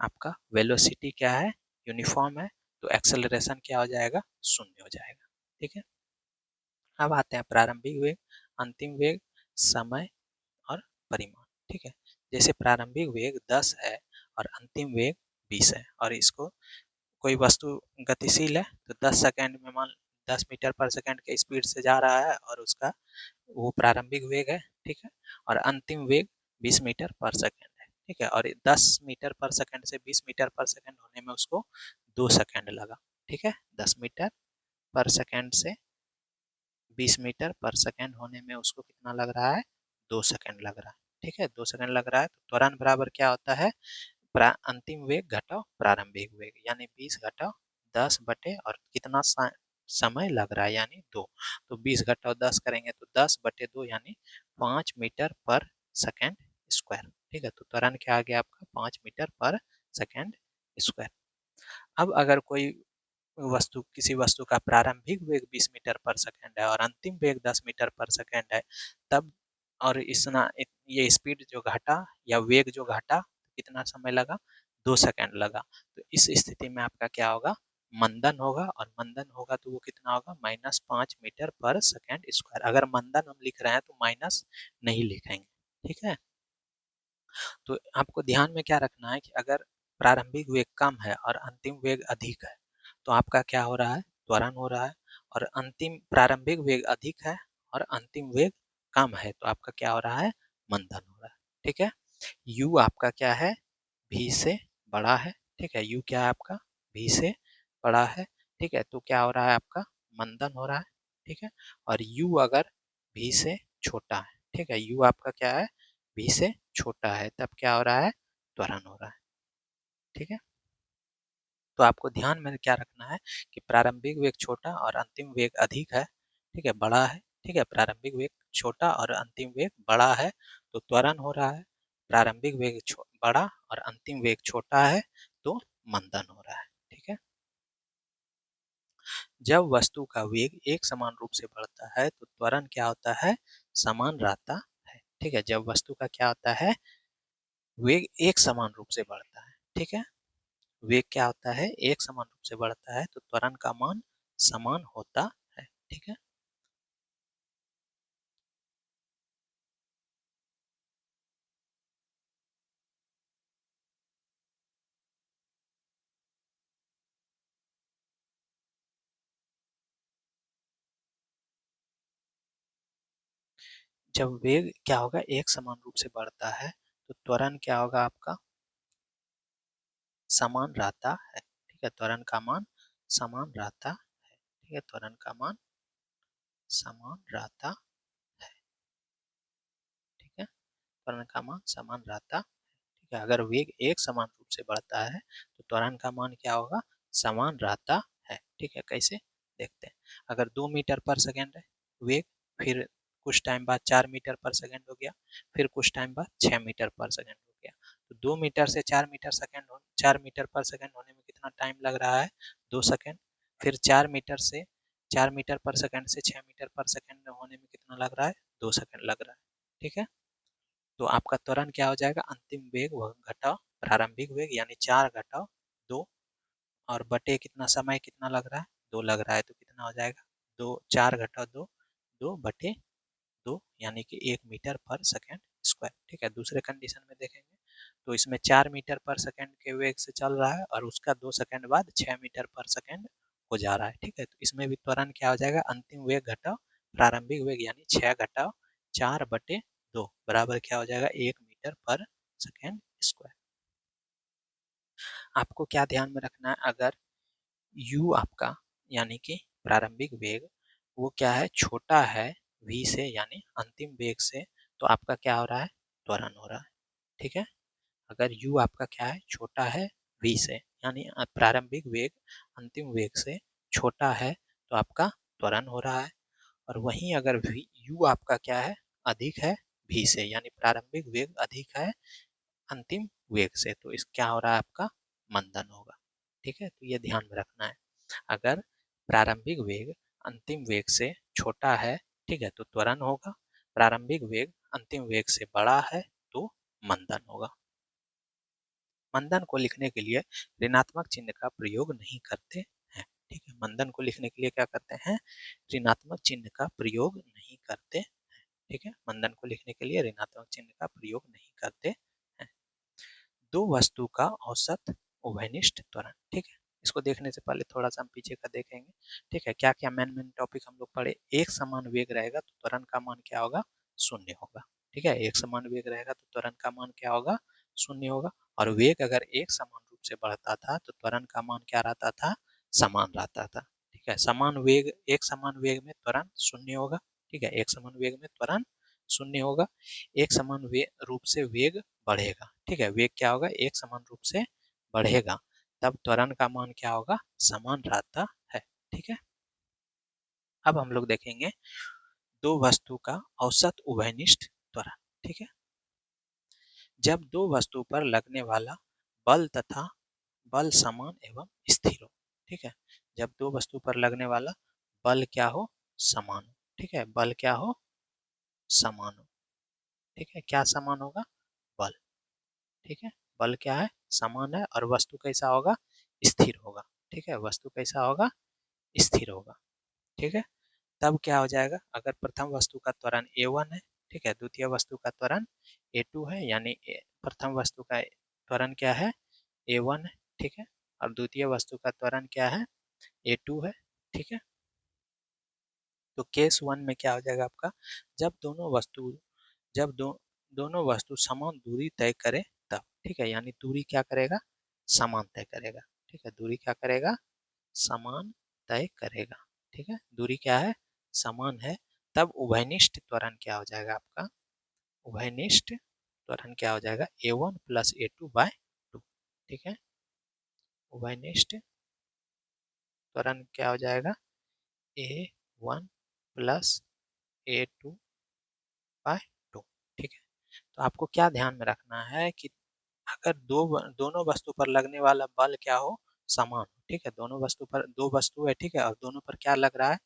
आपका वेलोसिटी क्या है, यूनिफॉर्म है, तो एक्सेलरेशन क्या हो जाएगा, शून्य हो जाएगा। ठीक है, अब आते हैं प्रारंभिक वेग, अंतिम वेग, समय और परिमाण। ठीक है, जैसे प्रारंभिक वेग 10 है और अंतिम वेग 20 है, और इसको कोई वस्तु गतिशील है तो 10 सेकंड में, मान 10 मीटर पर सेकंड के स्पीड से जा रहा है, और उसका वो प्रारंभिक वेग है। ठीक है, और अंतिम वेग 20 मीटर पर सेकंड है। ठीक है, और 10 मीटर पर सेकंड से 20 मीटर पर सेकंड होने में उसको 2 सेकंड लगा। ठीक है, 10 मीटर पर सेकंड से 20 मीटर पर सेकंड होने में उसको कितना लग रहा है, 2 सेकंड लग रहा है। ठीक है, 2 सेकंड लग रहा है, तो त्वरण बराबर क्या होता है, अंतिम वेग घटाओ प्रारंभिक वेग, यानी 20 घटाओ 10 बटे, और कितना समय लग रहा है, यानी 2। तो 20 घटाओ 10 करेंगे तो 10 बटे 2, यानी 5 मीटर पर सेकंड स्क्वायर। ठीक है, तो त्वरण क्या आ गया आपका, 5 मीटर पर सेकंड स्क्वायर। अब अगर कोई वस्तु, किसी वस्तु का प्रारंभिक वेग 20 मीटर पर सेकंड है और अंतिम वेग 10 मीटर पर सेकंड है, तब और इसना ये स्पीड जो घटा या वेग जो घटा, कितना समय लगा, 2 सेकंड लगा। तो इस स्थिति में आपका क्या होगा, मंदन होगा, और मंदन होगा तो वो कितना होगा, -5 मीटर पर सेकंड स्क्वायर। अगर मंदन हम लिख रहे हैं तो माइनस नहीं लिखेंगे। ठीक है, तो आपको ध्यान में क्या रखना है कि अगर प्रारंभिक वेग कम है और अंतिम वेग अधिक है, तो आपका क्या हो रहा है, त्वरण हो रहा है। और अंतिम प्रारंभिक वेग अधिक है और अंतिम वेग कम है, तो आपका क्या हो रहा है, मंदन हो रहा है। ठीक है, u आपका क्या है, v से बड़ा है। ठीक है, u क्या है आपका, v से बड़ा है। ठीक है, तो क्या हो रहा है, आपका मंदन हो रहा है। ठीक है, और u अगर v से छोटा है, ठीक है, u आपका क्या है, v से छोटा है, तब क्या हो रहा है, त्वरण हो रहा है। ठीक है, तो आपको ध्यान में क्या रखना है कि प्रारंभिक वेग छोटा और अंतिम वेग अधिक है। ठीक है, बड़ा है। ठीक है, प्रारंभिक वेग छोटा और अंतिम वेग बड़ा है, तो त्वरण हो रहा है। प्रारंभिक वेग बड़ा और अंतिम वेग छोटा है, तो मंदन हो रहा है। ठीक है, जब वस्तु का वेग एक समान रूप से बढ़ता है तो त्वरण क्या होता है, समान रहता है। ठीक है, जब वस्तु का क्या होता है, वेग एक समान रूप से बढ़ता है। ठीक है, वेग क्या होता है, एक समान रूप से बढ़ता है, तो त्वरण का मान समान होता है। ठीक है, जब वेग क्या होगा, एक समान रूप से बढ़ता है, तो त्वरण क्या होगा आपका, समान रहता है। ठीक है, त्वरण का मान समान रहता है। ठीक है, त्वरण का मान समान रहता है। ठीक है, त्वरण का मान समान रहता। ठीक है, अगर वेग एक समान रूप से बढ़ता है तो त्वरण का मान क्या होगा, समान रहता है। ठीक है, कैसे देखते हैं, अगर 2 मीटर पर सेकंड है वेग, फिर कुछ टाइम बाद 4 मीटर पर सेकंड हो गया, फिर कुछ टाइम बाद 6 मीटर पर सेकंड हो गया, तो 2 मीटर से 4 मीटर सेकंड 4 मीटर पर सेकंड होने में कितना टाइम लग रहा है, 2 सेकंड। फिर 4 मीटर पर सेकंड से 6 मीटर पर सेकंड होने में कितना लग रहा है, 2 सेकंड लग रहा है। ठीक है, तो आपका त्वरण क्या हो जाएगा, अंतिम वेग वह घटाओ प्रारंभिक वेग, यानी 4 घटाओ 2, और बटे कितना समय कितना लग रहा है, 2 लग रहा है, तो कितना हो जाएगा, 2, 4 घटाओ 2, 2 बटे 2, यानी कि 1 मीटर पर सेकंड स्क्वायर। ठीक है, दूसरे कंडीशन में देखेंगे तो इसमें 4 मीटर पर सेकंड के वेग से चल रहा है, और उसका 2 सेकंड बाद 6 मीटर पर सेकंड हो जा रहा है। ठीक है, तो इसमें भी त्वरण क्या हो जाएगा, अंतिम वेग घटाओ प्रारंभिक वेग, यानी 6 घटाओ 4 बटे 2 बराबर क्या हो जाएगा, 1 मीटर पर सेकंड स्क्वायर। आपको क्या ध्यान में रखना है, अगर u आपका, यानी कि प्रारंभिक वेग, वो क्या है, छोटा है v से, यानी अंतिम वेग से, तो आपका क्या हो रहा है, त्वरण हो रहा है। ठीक है, अगर u आपका क्या है, छोटा है v से, यानी प्रारंभिक वेग अंतिम वेग से छोटा है, तो आपका त्वरण हो रहा है। और वहीं अगर u आपका क्या है, अधिक है v से, यानी प्रारंभिक वेग अधिक है अंतिम वेग से, तो इस क्या हो रहा है, आपका मंदन होगा। ठीक है, तो ये ध्यान में रखना है, अगर प्रारंभिक वेग अंतिम वेग से छोटा है, ठीक है, तो त्वरण होगा, प्रारंभिक वेग अंतिम वेग से बड़ा है तो मंदन होगा। मंदन को लिखने के लिए ऋणात्मक चिन्ह का प्रयोग नहीं करते हैं। ठीक है, मंदन को लिखने के लिए क्या करते हैं, ऋणात्मक चिन्ह का प्रयोग नहीं करते हैं। ठीक है, मंदन को लिखने के लिए ऋणात्मक चिन्ह का प्रयोग नहीं करते हैं। दो वस्तु का औसत उभयनिष्ठ त्वरण। ठीक है, इसको देखने से पहले थोड़ा सा हम पीछे का देखेंगे। ठीक है, क्या क्या मेन मेन टॉपिक हम लोग पढ़े। एक समान वेग रहेगा तो त्वरण का मान क्या होगा, शून्य होगा। ठीक है, एक समान वेग रहेगा तो त्वरण का मान क्या होगा, शून्य होगा। और वेग अगर एक समान रूप से बढ़ता था तो त्वरण का मान क्या रहता था, समान रहता था। ठीक है, समान वेग, एक समान वेग में त्वरण शून्य होगा। ठीक है, एक समान वेग में त्वरण शून्य होगा। एक समान रूप से वेग बढ़ेगा। ठीक है, वेग क्या होगा, एक समान रूप से बढ़ेगा, तब त्वरण का मान क्या होगा, समान रहता है। ठीक है, अब हम लोग देखेंगे दो वस्तु का औसत उभयनिष्ठ त्वरण। ठीक है, जब दो वस्तु पर लगने वाला बल तथा बल समान एवं स्थिर हो। ठीक है, जब दो वस्तु पर लगने वाला बल क्या हो, समान हो। ठीक है, बल क्या हो, समान हो। ठीक है, क्या समान होगा, बल। ठीक है, बल क्या है, समान है, और वस्तु कैसा होगा, स्थिर होगा। ठीक है, वस्तु कैसा होगा, स्थिर होगा। ठीक है, तब क्या हो जाएगा, अगर प्रथम वस्तु का त्वरण a1 है, ठीक है, द्वितीय वस्तु का त्वरण a2 है, यानी प्रथम वस्तु का त्वरण क्या है, a1 है। ठीक है, और द्वितीय वस्तु का त्वरण क्या है, a2 है। ठीक है, तो केस वन में क्या हो जाएगा आपका, जब दोनों वस्तु, जब दोनों वस्तु समान दूरी तय करे तब। ठीक है, यानी दूरी क्या करेगा, समान तय करेगा। ठीक है, दूरी क्या करेगा, समान तय करेगा। ठीक है, दूरी क्या है, समान है, तब उभयनिष्ठ त्वरण क्या हो जाएगा आपका, उभयनिष्ठ त्वरण क्या हो जाएगा, a1 प्लस a2 बाय 2। ठीक है, उभयनिष्ठ त्वरण क्या हो जाएगा, a1 प्लस a2 बाय 2। ठीक है, तो आपको क्या ध्यान में रखना है कि अगर दोनों वस्तु पर लगने वाला बल क्या हो, समान हो। ठीक है, दोनों वस्तु पर, दो वस्तु है, ठीक है, और दोनों पर क्या लग रहा है,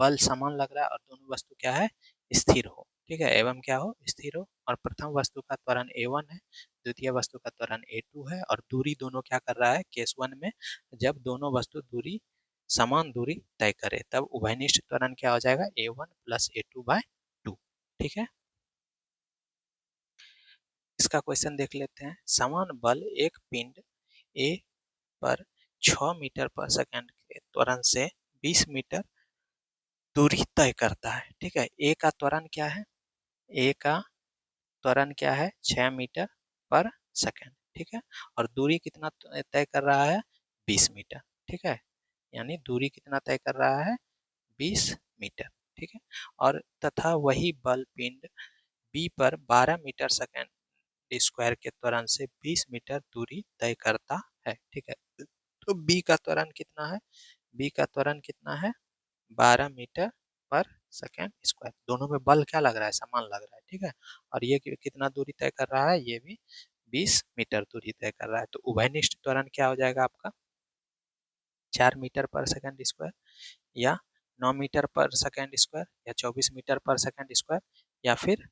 बल समान लग रहा है, और दोनों वस्तु क्या है, स्थिर हो। ठीक है, एवं क्या हो, स्थिर हो, और प्रथम वस्तु का त्वरण a1 है, द्वितीय वस्तु का त्वरण a2 है, और दूरी दोनों क्या कर रहा है, केस वन में जब दोनों वस्तु दूरी, समान दूरी तय करे तब उभयनिष्ठ त्वरण क्या हो जाएगा, a1 प्लस a2 बाय 2। ठीक है, इसका क्वेश्चन देख लेते हैं। समान बल एक पिंड ए पर 6 मीटर पर सेकंड के त्वरण से 20 मीटर दूरी तय करता है। ठीक है, ए का त्वरण क्या है, ए का त्वरण क्या है, 6 मीटर पर सेकंड। ठीक है, और दूरी कितना तय कर रहा है, 20 मीटर। ठीक है, यानी दूरी कितना तय कर रहा है, 20 मीटर। ठीक है, और तथा वही बल पिंड बी पर 12 मीटर सेकंड स्क्वायर के त्वरण से 20 मीटर दूरी तय करता है। ठीक है, तो बी का त्वरण कितना है, बी का त्वरण कितना है, 12 मीटर पर सेकेंड स्क्वायर। दोनों में बल क्या लग रहा है, समान लग रहा है। ठीक है, और ये कितना दूरी तय कर रहा है, ये भी 20 मीटर दूरी तय कर रहा है। तो उभयनिष्ठ त्वरण क्या हो जाएगा आपका, 4 मीटर पर सेकेंड स्क्वायर, या 9 मीटर पर सेकेंड स्क्वायर, या 24 मीटर पर सेकेंड स्क्वायर, या फिर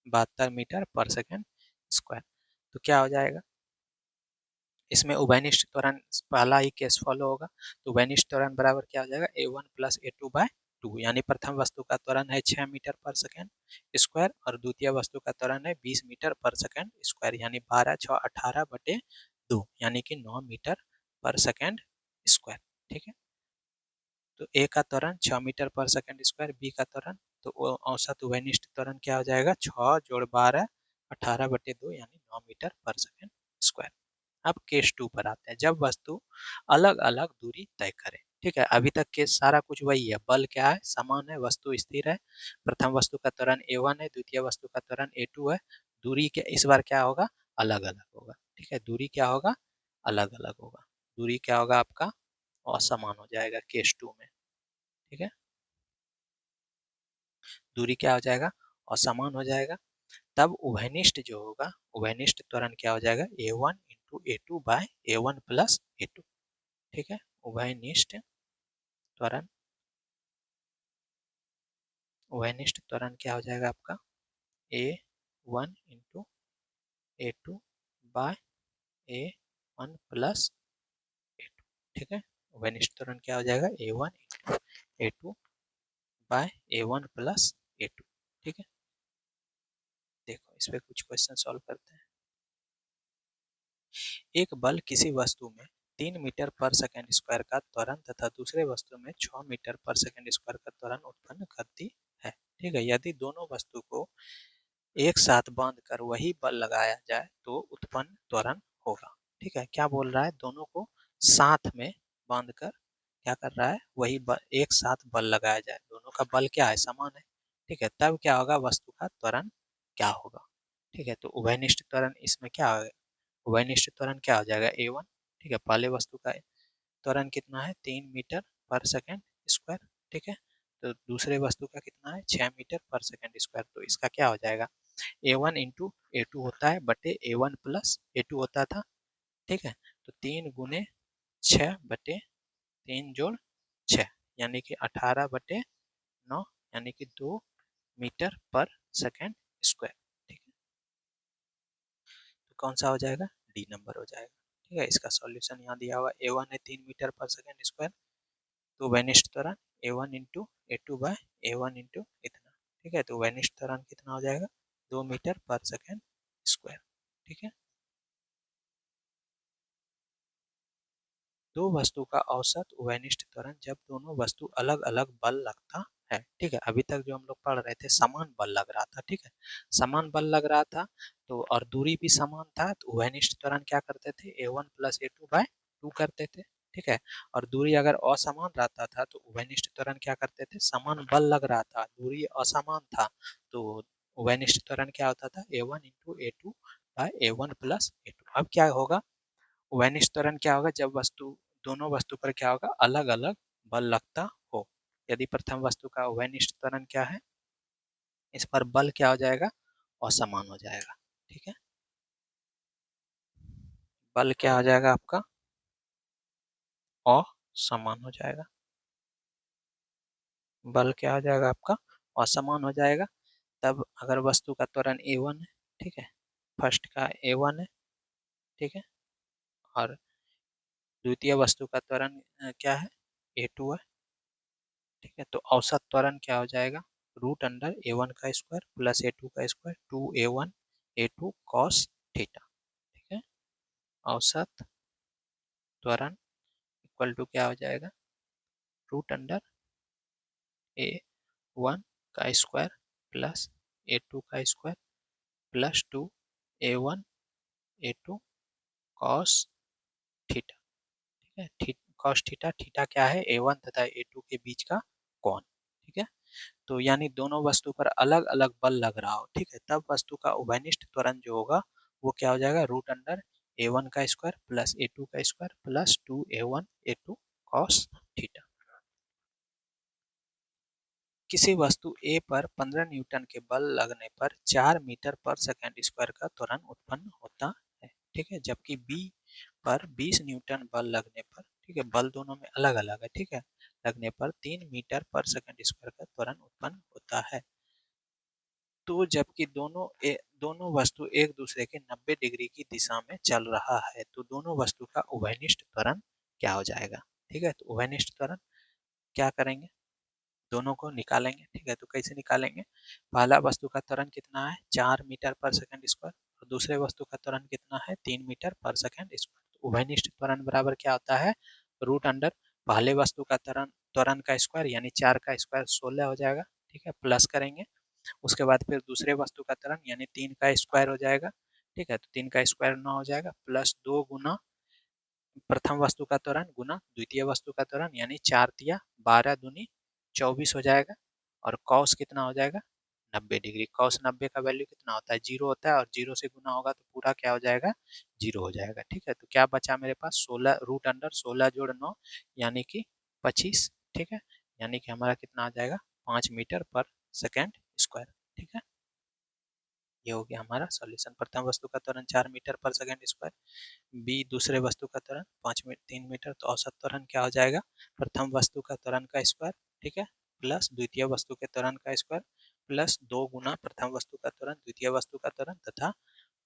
72 मीटर पर सेकेंड स्क्वायर। तो क्या हो जाएगा, इसमें उभयनिष्ठ त्वरण पहला ही केस फॉलो होगा। तो उभयनिष्ठ त्वरण बराबर क्या हो जाएगा, a1 प्लस a2 बाय 2, यानी प्रथम वस्तु का त्वरण है 6 मीटर पर सेकेंड स्क्वायर, और द्वितीय वस्तु का त्वरण है 20 मीटर पर सेकेंड स्क्वायर, यानी 12 6 18 बटे 2, यानी कि 9 मीटर पर सेकेंड स्क्वायर। ठीक है, तो ए का त्वरण 6 मीटर पर सेकेंड स्क्वायर, बी का त्वरण, तो औसत उभयनिष्ठ त्वरण क्या हो जाएगा, 6 जोड़ 12 18 बटे 2, यानी 9 मीटर पर सेकेंड स्क्वायर। अब केस टू पर आते हैं, जब वस्तु अलग अलग दूरी तय करे। ठीक है, अभी तक केस सारा कुछ वही है, बल क्या है, समान है, वस्तु स्थिर है, प्रथम वस्तु का त्वरण a1 है, द्वितीय वस्तु का त्वरण a2 है, दूरी के इस बार क्या होगा, अलग अलग होगा। ठीक है, दूरी क्या होगा, अलग अलग होगा, दूरी क्या होगा आपका, असमान हो जाएगा केस टू में। ठीक है, दूरी क्या हो जाएगा, असमान हो जाएगा, तब उभयनिष्ठ जो होगा, उभयनिष्ठ त्वरण क्या हो जाएगा, a1 into a2 bye a1 plus a2। ठीक है, उभयनिष्ठ त्वरण, उभयनिष्ठ त्वरण क्या हो जाएगा आपका, a1 into a2 bye A1 plus A2, ठीक है। उभयनिष्ठ त्वरण क्या हो जाएगा, A1 into A2 bye A1 plus A2, ठीक है। देखो इस पे कुछ क्वेश्चन सॉल्व करते हैं। एक बल किसी वस्तु में 3 मीटर पर सेकंड स्क्वायर का त्वरण तथा दूसरे वस्तु में 6 मीटर पर सेकंड स्क्वायर का त्वरण उत्पन्न करती है, ठीक है। यदि दोनों वस्तु को एक साथ बांधकर वही बल लगाया जाए तो उत्पन्न त्वरण होगा, ठीक है। क्या बोल रहा है, दोनों को साथ में बांधकर क्या कर रहा है, वही बल, एक साथ बल लगाया जाए, दोनों का बल क्या है, समान है, ठीक है। तब क्या होगा, वस्तु का त्वरण क्या होगा, ठीक है। तो उभयनिष्ठ त्वरण इसमें क्या होगा, उभयनिष्ठ त्वरण क्या हो जाएगा, A1, ठीक है। पहले वस्तु का त्वरण कितना है, 3 मीटर पर सेकंड स्क्वायर, ठीक है। तो दूसरे वस्तु का कितना है, 6 मीटर पर सेकंड स्क्वायर। तो इसका क्या हो जाएगा, A1 इंटू A2 होता है बटे A1 प्लस A2 होता था, ठीक है। तो 3 गुने 6 बटे 3 जोड़ 6 यानी कि 18 बटे 9 यानी कि 2 मीटर पर सेकंड स्क्वायर, ठीक है। तो कौन सा हो जाएगा, डी नंबर हो जाएगा, ठीक है। इसका सॉल्यूशन यहाँ दिया हुआ, A1 है 3 मीटर पर सेकंड स्क्वायर, तो वेनिस्ट त्वरण A1 into A2 bye A1 into इतना, ठीक है। तो वेनिस्ट त्वरण कितना हो जाएगा, 2 मीटर पर सेकंड स्क्वायर, ठीक है। दो वस्तु का औसत उभयनिष्ठ त्वरण जब दोनों वस्तु अलग अलग बल लगता है, ठीक है। अभी तक जो हम लोग पढ़ रहे थे समान बल लग रहा था, ठीक है। समान बल लग रहा था तो और दूरी भी समान था, तो उभयनिष्ठ त्वरण क्या करते थे, A1 प्लस A2 बाय 2 करते थे, ठीक है। और दूरी अगर असमान रहता था तो उभयनिष्ठ त्वरण क्या करते थे, समान बल लग रहा था, दूरी असमान था, तो उभयनिष्ठ त्वरण क्या होता था, A1 into A2 bye A1 plus A2। अब क्या होगा, वेनिस त्वरण क्या होगा, जब वस्तु दोनों वस्तु पर क्या होगा, अलग अलग बल लगता हो। यदि प्रथम वस्तु का वेनिस त्वरण क्या है, इस पर बल क्या हो जाएगा, असमान हो जाएगा, ठीक है। बल क्या हो जाएगा आपका, असमान हो जाएगा, बल क्या हो जाएगा आपका, असमान हो जाएगा। तब अगर वस्तु का त्वरण A1 है, ठीक है, फर्स्ट का A1 है, ठीक है, और द्वितीय वस्तु का त्वरण क्या है, A2 है, ठीक है। तो औसत त्वरण क्या हो जाएगा, रूट अंडर A1 का स्क्वायर प्लस A2 का square 2A1 A2 cos theta, ठीक है। औसत त्वरण इक्वल टू क्या हो जाएगा, रूट अंडर A1 का स्क्वायर प्लस A2 का square plus 2A1 A2 cos theta, ठीक है। कॉस थीटा, थीटा क्या है, A1 तथा A2 के बीच का कोण, ठीक है। तो यानी दोनों वस्तु पर अलग अलग बल लग रहा हो, ठीक है, तब वस्तु का उभयनिष्ठ त्वरण जो होगा वो क्या हो जाएगा, रूट अंडर A1 का स्क्वायर प्लस A2 का square plus 2A1 A2 cos theta. किसी वस्तु A पर 15 न्यूटन के बल लगने पर 4 मीटर पर सेकंड स्क्वायर का त्वरण उत्पन्न होता है, ठीक है। जबकि B पर 20 न्यूटन बल लगने पर, ठीक है, बल दोनों में अलग अलग है, ठीक है, लगने पर 3 मीटर पर सेकंड स्क्वायर का त्वरण उत्पन्न होता है। तो जबकि दोनों वस्तु एक दूसरे के 90 डिग्री की दिशा में चल रहा है, तो दोनों वस्तु का उभयनिष्ठ त्वरण क्या हो जाएगा, ठीक है। तो उभयनिष्ठ त्वरण क्या करेंगे, दोनों को निकालेंगे, ठीक है। तो कैसे निकालेंगे, पहला वस्तु का त्वरण कितना है, 4 मीटर पर सेकंड स्क्वायर, और दूसरे वस्तु का त्वरण कितना है, 3 मीटर पर सेकंड स्क्वायर। तो उभयनिष्ठ त्वरण बराबर क्या होता है, रूट अंडर पहले वस्तु का त्वरण त्वरण का स्क्वायर यानी 4 का स्क्वायर 16 हो जाएगा, ठीक है, प्लस करेंगे। उसके बाद फिर दूसरे वस्तु का त्वरण यानी 3 का स्क्वायर हो जाएगा, ठीक है। तो 3 का स्क्वायर 9 हो जाएगा, प्लस 2 गुना प्रथम वस्तु का त्वरण गुना द्वितीय वस्तु का त्वरण यानी 4 तिया 12 दूनी 24 हो जाएगा, और कॉस कितना हो जाएगा, 90 डिग्री। कॉस 90 का वैल्यू कितना होता है, 0 होता है, और 0 से गुना होगा तो पूरा क्या हो जाएगा, 0 हो जाएगा, ठीक है। तो क्या बचा मेरे पास, 16 रूट अंडर 16 जोड़ 9 यानी कि 25, ठीक है। यानी कि हमारा कितना आ जाएगा, 5 मीटर पर सेकेंड स्क्वायर, ठीक है। ये हो गया हमारा सॉल्यूशन। प्रथम वस्तु का त्वरण 4 मीटर पर सेकंड स्क्वायर, बी दूसरे वस्तु का त्वरण 3 मीटर, तो औसत त्वरण क्या हो जाएगा, प्रथम वस्तु का त्वरण का स्क्वायर, ठीक है, प्लस द्वितीय वस्तु के त्वरण का स्क्वायर प्लस 2 गुना प्रथम वस्तु का त्वरण द्वितीय वस्तु का त्वरण तथा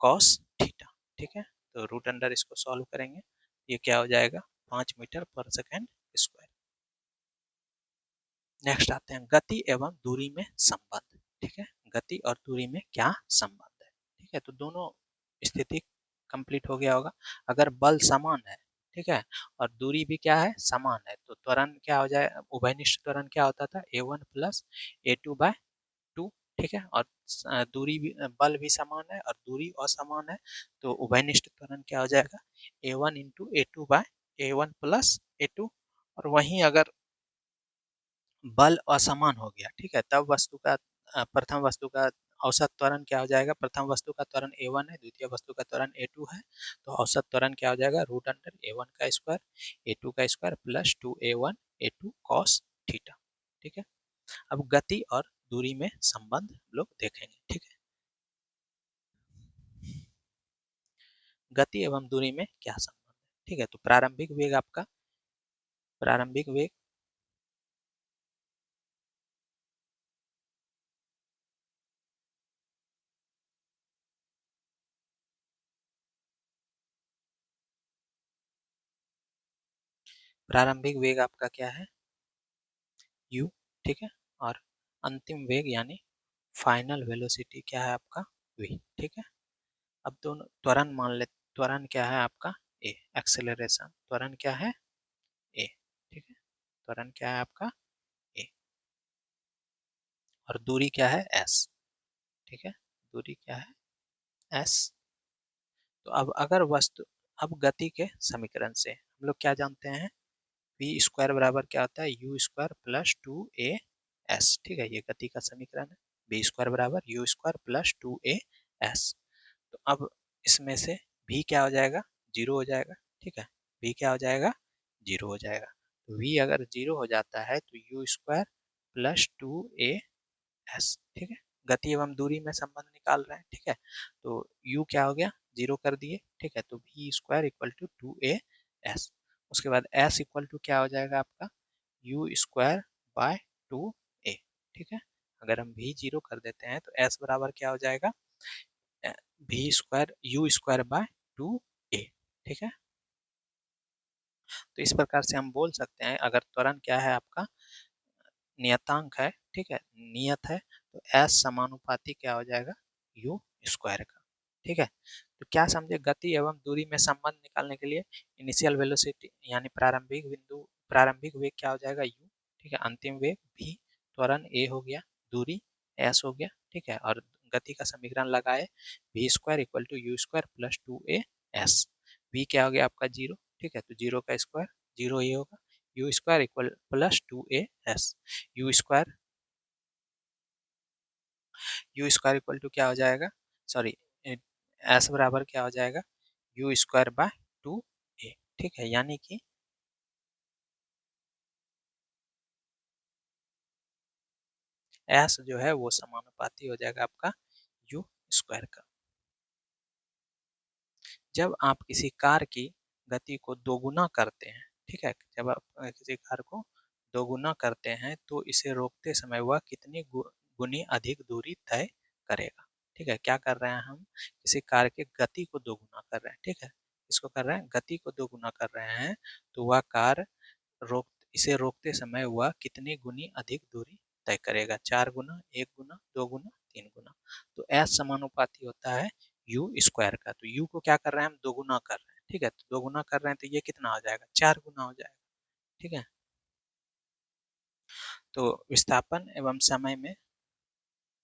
कॉस थीटा, ठीक है। तो रूट अंडर इसको सॉल्व करेंगे, ये क्या हो जाएगा 5 मीटर पर सेकेंड स्क्वायर। नेक्स्ट आते हैं गति एवं दूरी में संबंध। ठीक है, गति और दूरी में क्या संबंध है। ठीक है, तो दोनों स्थिति कंप्लीट हो गया होगा। अगर बल समान है, ठीक है, और दूरी भी क्या है समान है, तो त्वरण क्या हो जाए, उभयनिष्ठ त्वरण क्या होता था a1 प्लस a2/2। ठीक है, और दूरी भी बल भी समान है और दूरी असमान है, तो उभयनिष्ठ त्वरण क्या हो जाएगा a1 into a2/a1 plus a2। और वहीं अगर बल असमान हो गया, ठीक है, तब वस्तु का प्रथम वस्तु का औसत त्वरण क्या हो जाएगा, प्रथम वस्तु का त्वरण a1 है, द्वितीय वस्तु का त्वरण a2 है, तो औसत त्वरण क्या हो जाएगा रूट अंडर a1 का स्क्वायर a2 का square plus 2a1 a2 cos theta. ठीक है, अब गति और दूरी में संबंध हम लोग देखेंगे। ठीक है, गति एवं दूरी में क्या संबंध है। ठीक है, तो प्रारंभिक वेग आपका, प्रारंभिक वेग प्रारंभिक वेग आपका क्या है u। ठीक है, और अंतिम वेग यानी फाइनल वेलोसिटी क्या है आपका v। ठीक है, अब दोनों त्वरण मान ले, त्वरण क्या है आपका a, एक्सेलरेशन त्वरण क्या है a। ठीक है, त्वरण क्या है आपका a, और दूरी क्या है s। ठीक है, दूरी क्या है s। तो अब अगर वस्तु, अब गति के समीकरण से हम लोग क्या जानते हैं, v स्क्वायर बराबर क्या होता है u स्क्वायर प्लस 2as। ठीक है, ये गति का समीकरण है, v स्क्वायर बराबर u स्क्वायर प्लस 2as। तो अब इसमें से v क्या हो जाएगा, जीरो हो जाएगा। ठीक है, v क्या हो जाएगा, जीरो हो जाएगा। तो v अगर जीरो हो जाता है तो u स्क्वायर प्लस 2as। ठीक है, गति एवं दूरी में संबंध निकाल रहे हैं। ठीक है, तो u क्या हो गया, जीरो कर दिए। ठीक है, तो v square equal to 2as। उसके बाद s इक्वल टू क्या हो जाएगा आपका u स्क्वायर बाय 2a। ठीक है, अगर हम v जीरो कर देते हैं तो s बराबर क्या हो जाएगा v square u square by 2a। ठीक है, तो इस प्रकार से हम बोल सकते हैं अगर त्वरण क्या है आपका नियतांक है, ठीक है, नियत है, तो s समानुपाती क्या हो जाएगा u स्क्वायर का। ठीक है, तो क्या समझे, गति एवं दूरी में संबंध निकालने के लिए इनिशियल वेलोसिटी यानी प्रारंभिक बिंदु, प्रारंभिक वेग क्या हो जाएगा u। ठीक है, अंतिम वेग v, त्वरण a हो गया, दूरी s हो गया। ठीक है, और गति का समीकरण लगाए v square equal to u square plus 2as। v क्या हो गया आपका जीरो। ठीक है, तो जीरो का स्क्वायर जीरो ये होगा, u square equal plus 2as। U square, u square equal to क्या हो जाएगा, सॉरी एस बराबर क्या हो जाएगा यू स्क्वायर बाय 2a। ठीक है, यानी कि एस जो है वो समानुपाती हो जाएगा आपका यू स्क्वायर का। जब आप किसी कार की गति को दोगुना करते हैं, ठीक है, जब आप किसी कार को दोगुना करते हैं तो इसे रोकते समय वह कितनी गुनी अधिक दूरी तय करेगा। ठीक है, क्या कर रहे हैं हम, किसी कार के गति को दोगुना कर रहे हैं। ठीक है, इसको कर रहे हैं गति को दोगुना कर रहे हैं, तो वह कार रोक, इसे रोकते समय वह कितनी गुनी अधिक दूरी तय करेगा, 4 गुना, 1 गुना, 2 गुना, 3 गुना। तो एस समानुपाती होता है यू स्क्वायर का। तो यू को क्या कर रहे हैं हम दोगुना कर रहे हैं। ठीक है, तो दोगुना कर रहे हैं तो ये कितना हो जाएगा 4 गुना हो जाएगा। ठीक है, तो विस्थापन एवं समय में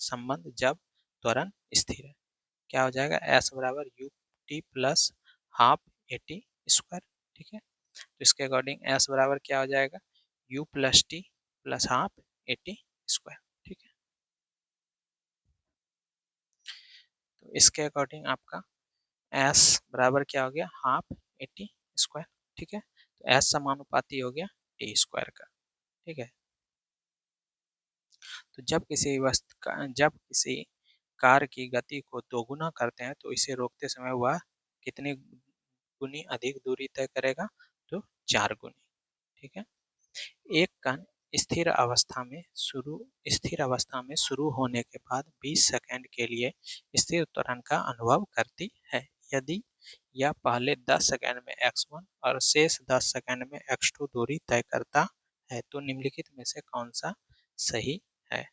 संबंध जब त्वरण स्थिर है क्या हो जाएगा, एस बराबर u t plus half A T square. ठीक है, तो इसके अकॉर्डिंग एस बराबर क्या हो जाएगा you plus T plus half A T square. ठीक है, तो इसके अकॉर्डिंग आपका एस बराबर क्या हो गया हाफ ए टी स्क्वायर। ठीक है, तो एस समानुपाती हो गया टी स्क्वायर का। ठीक है, तो जब किसी कार की गति को दोगुना करते हैं तो इसे रोकते समय वह कितनी गुनी अधिक दूरी तय करेगा, तो 4 गुनी। ठीक है, एक कण स्थिर अवस्था में शुरू होने के बाद 20 सेकंड के लिए स्थिर त्वरण का अनुभव करती है। यदि यह पहले 10 सेकंड में x1 और शेष 10 सेकंड में x2 दूरी तय करता है तो निम्नलिखित में से कौन सा सही है।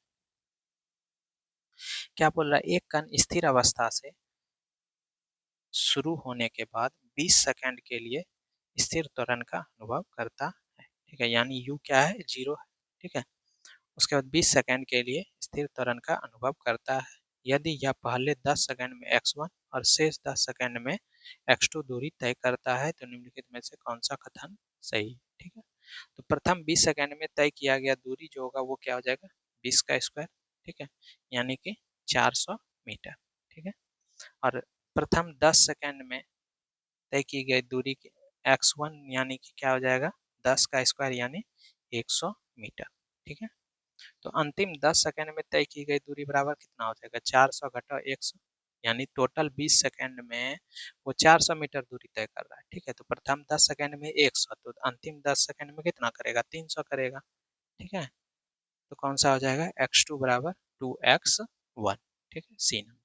क्या बोल रहा है, एक कण स्थिर अवस्था से शुरू होने के बाद 20 सेकंड के लिए स्थिर त्वरण का अनुभव करता है। ठीक है, यानी u क्या है, 0 है। ठीक है, उसके बाद 20 सेकंड के लिए स्थिर त्वरण का अनुभव करता है यदि यह पहले 10 सेकंड में x1 और शेष 10 सेकंड में x2 दूरी तय करता है तो निम्नलिखित में से कौन सा कथन सही। ठीक है, तो प्रथम 20 सेकंड में तय किया गया दूरी जो होगा वो क्या हो जाएगा, 20 का स्क्वायर। ठीक है, यानी कि 400 मीटर। ठीक है, और प्रथम 10 सेकंड में तय की गई दूरी की x1 यानी कि क्या हो जाएगा, 10 का स्क्वायर यानी 100 मीटर। ठीक है, तो अंतिम 10 सेकंड में तय की गई दूरी बराबर कितना हो जाएगा, 400 घटा 100, यानी टोटल 20 सेकंड में वो 400 मीटर दूरी तय कर रहा है। ठीक है, तो प्रथम 10 सेकंड में 100, तो अंतिम 10 सेकंड में कितना करेगा, 300 करेगा। ठीक है, तो कौन सा हो जाएगा, x2 बराबर 2x1। ठीक है, सी नंबर।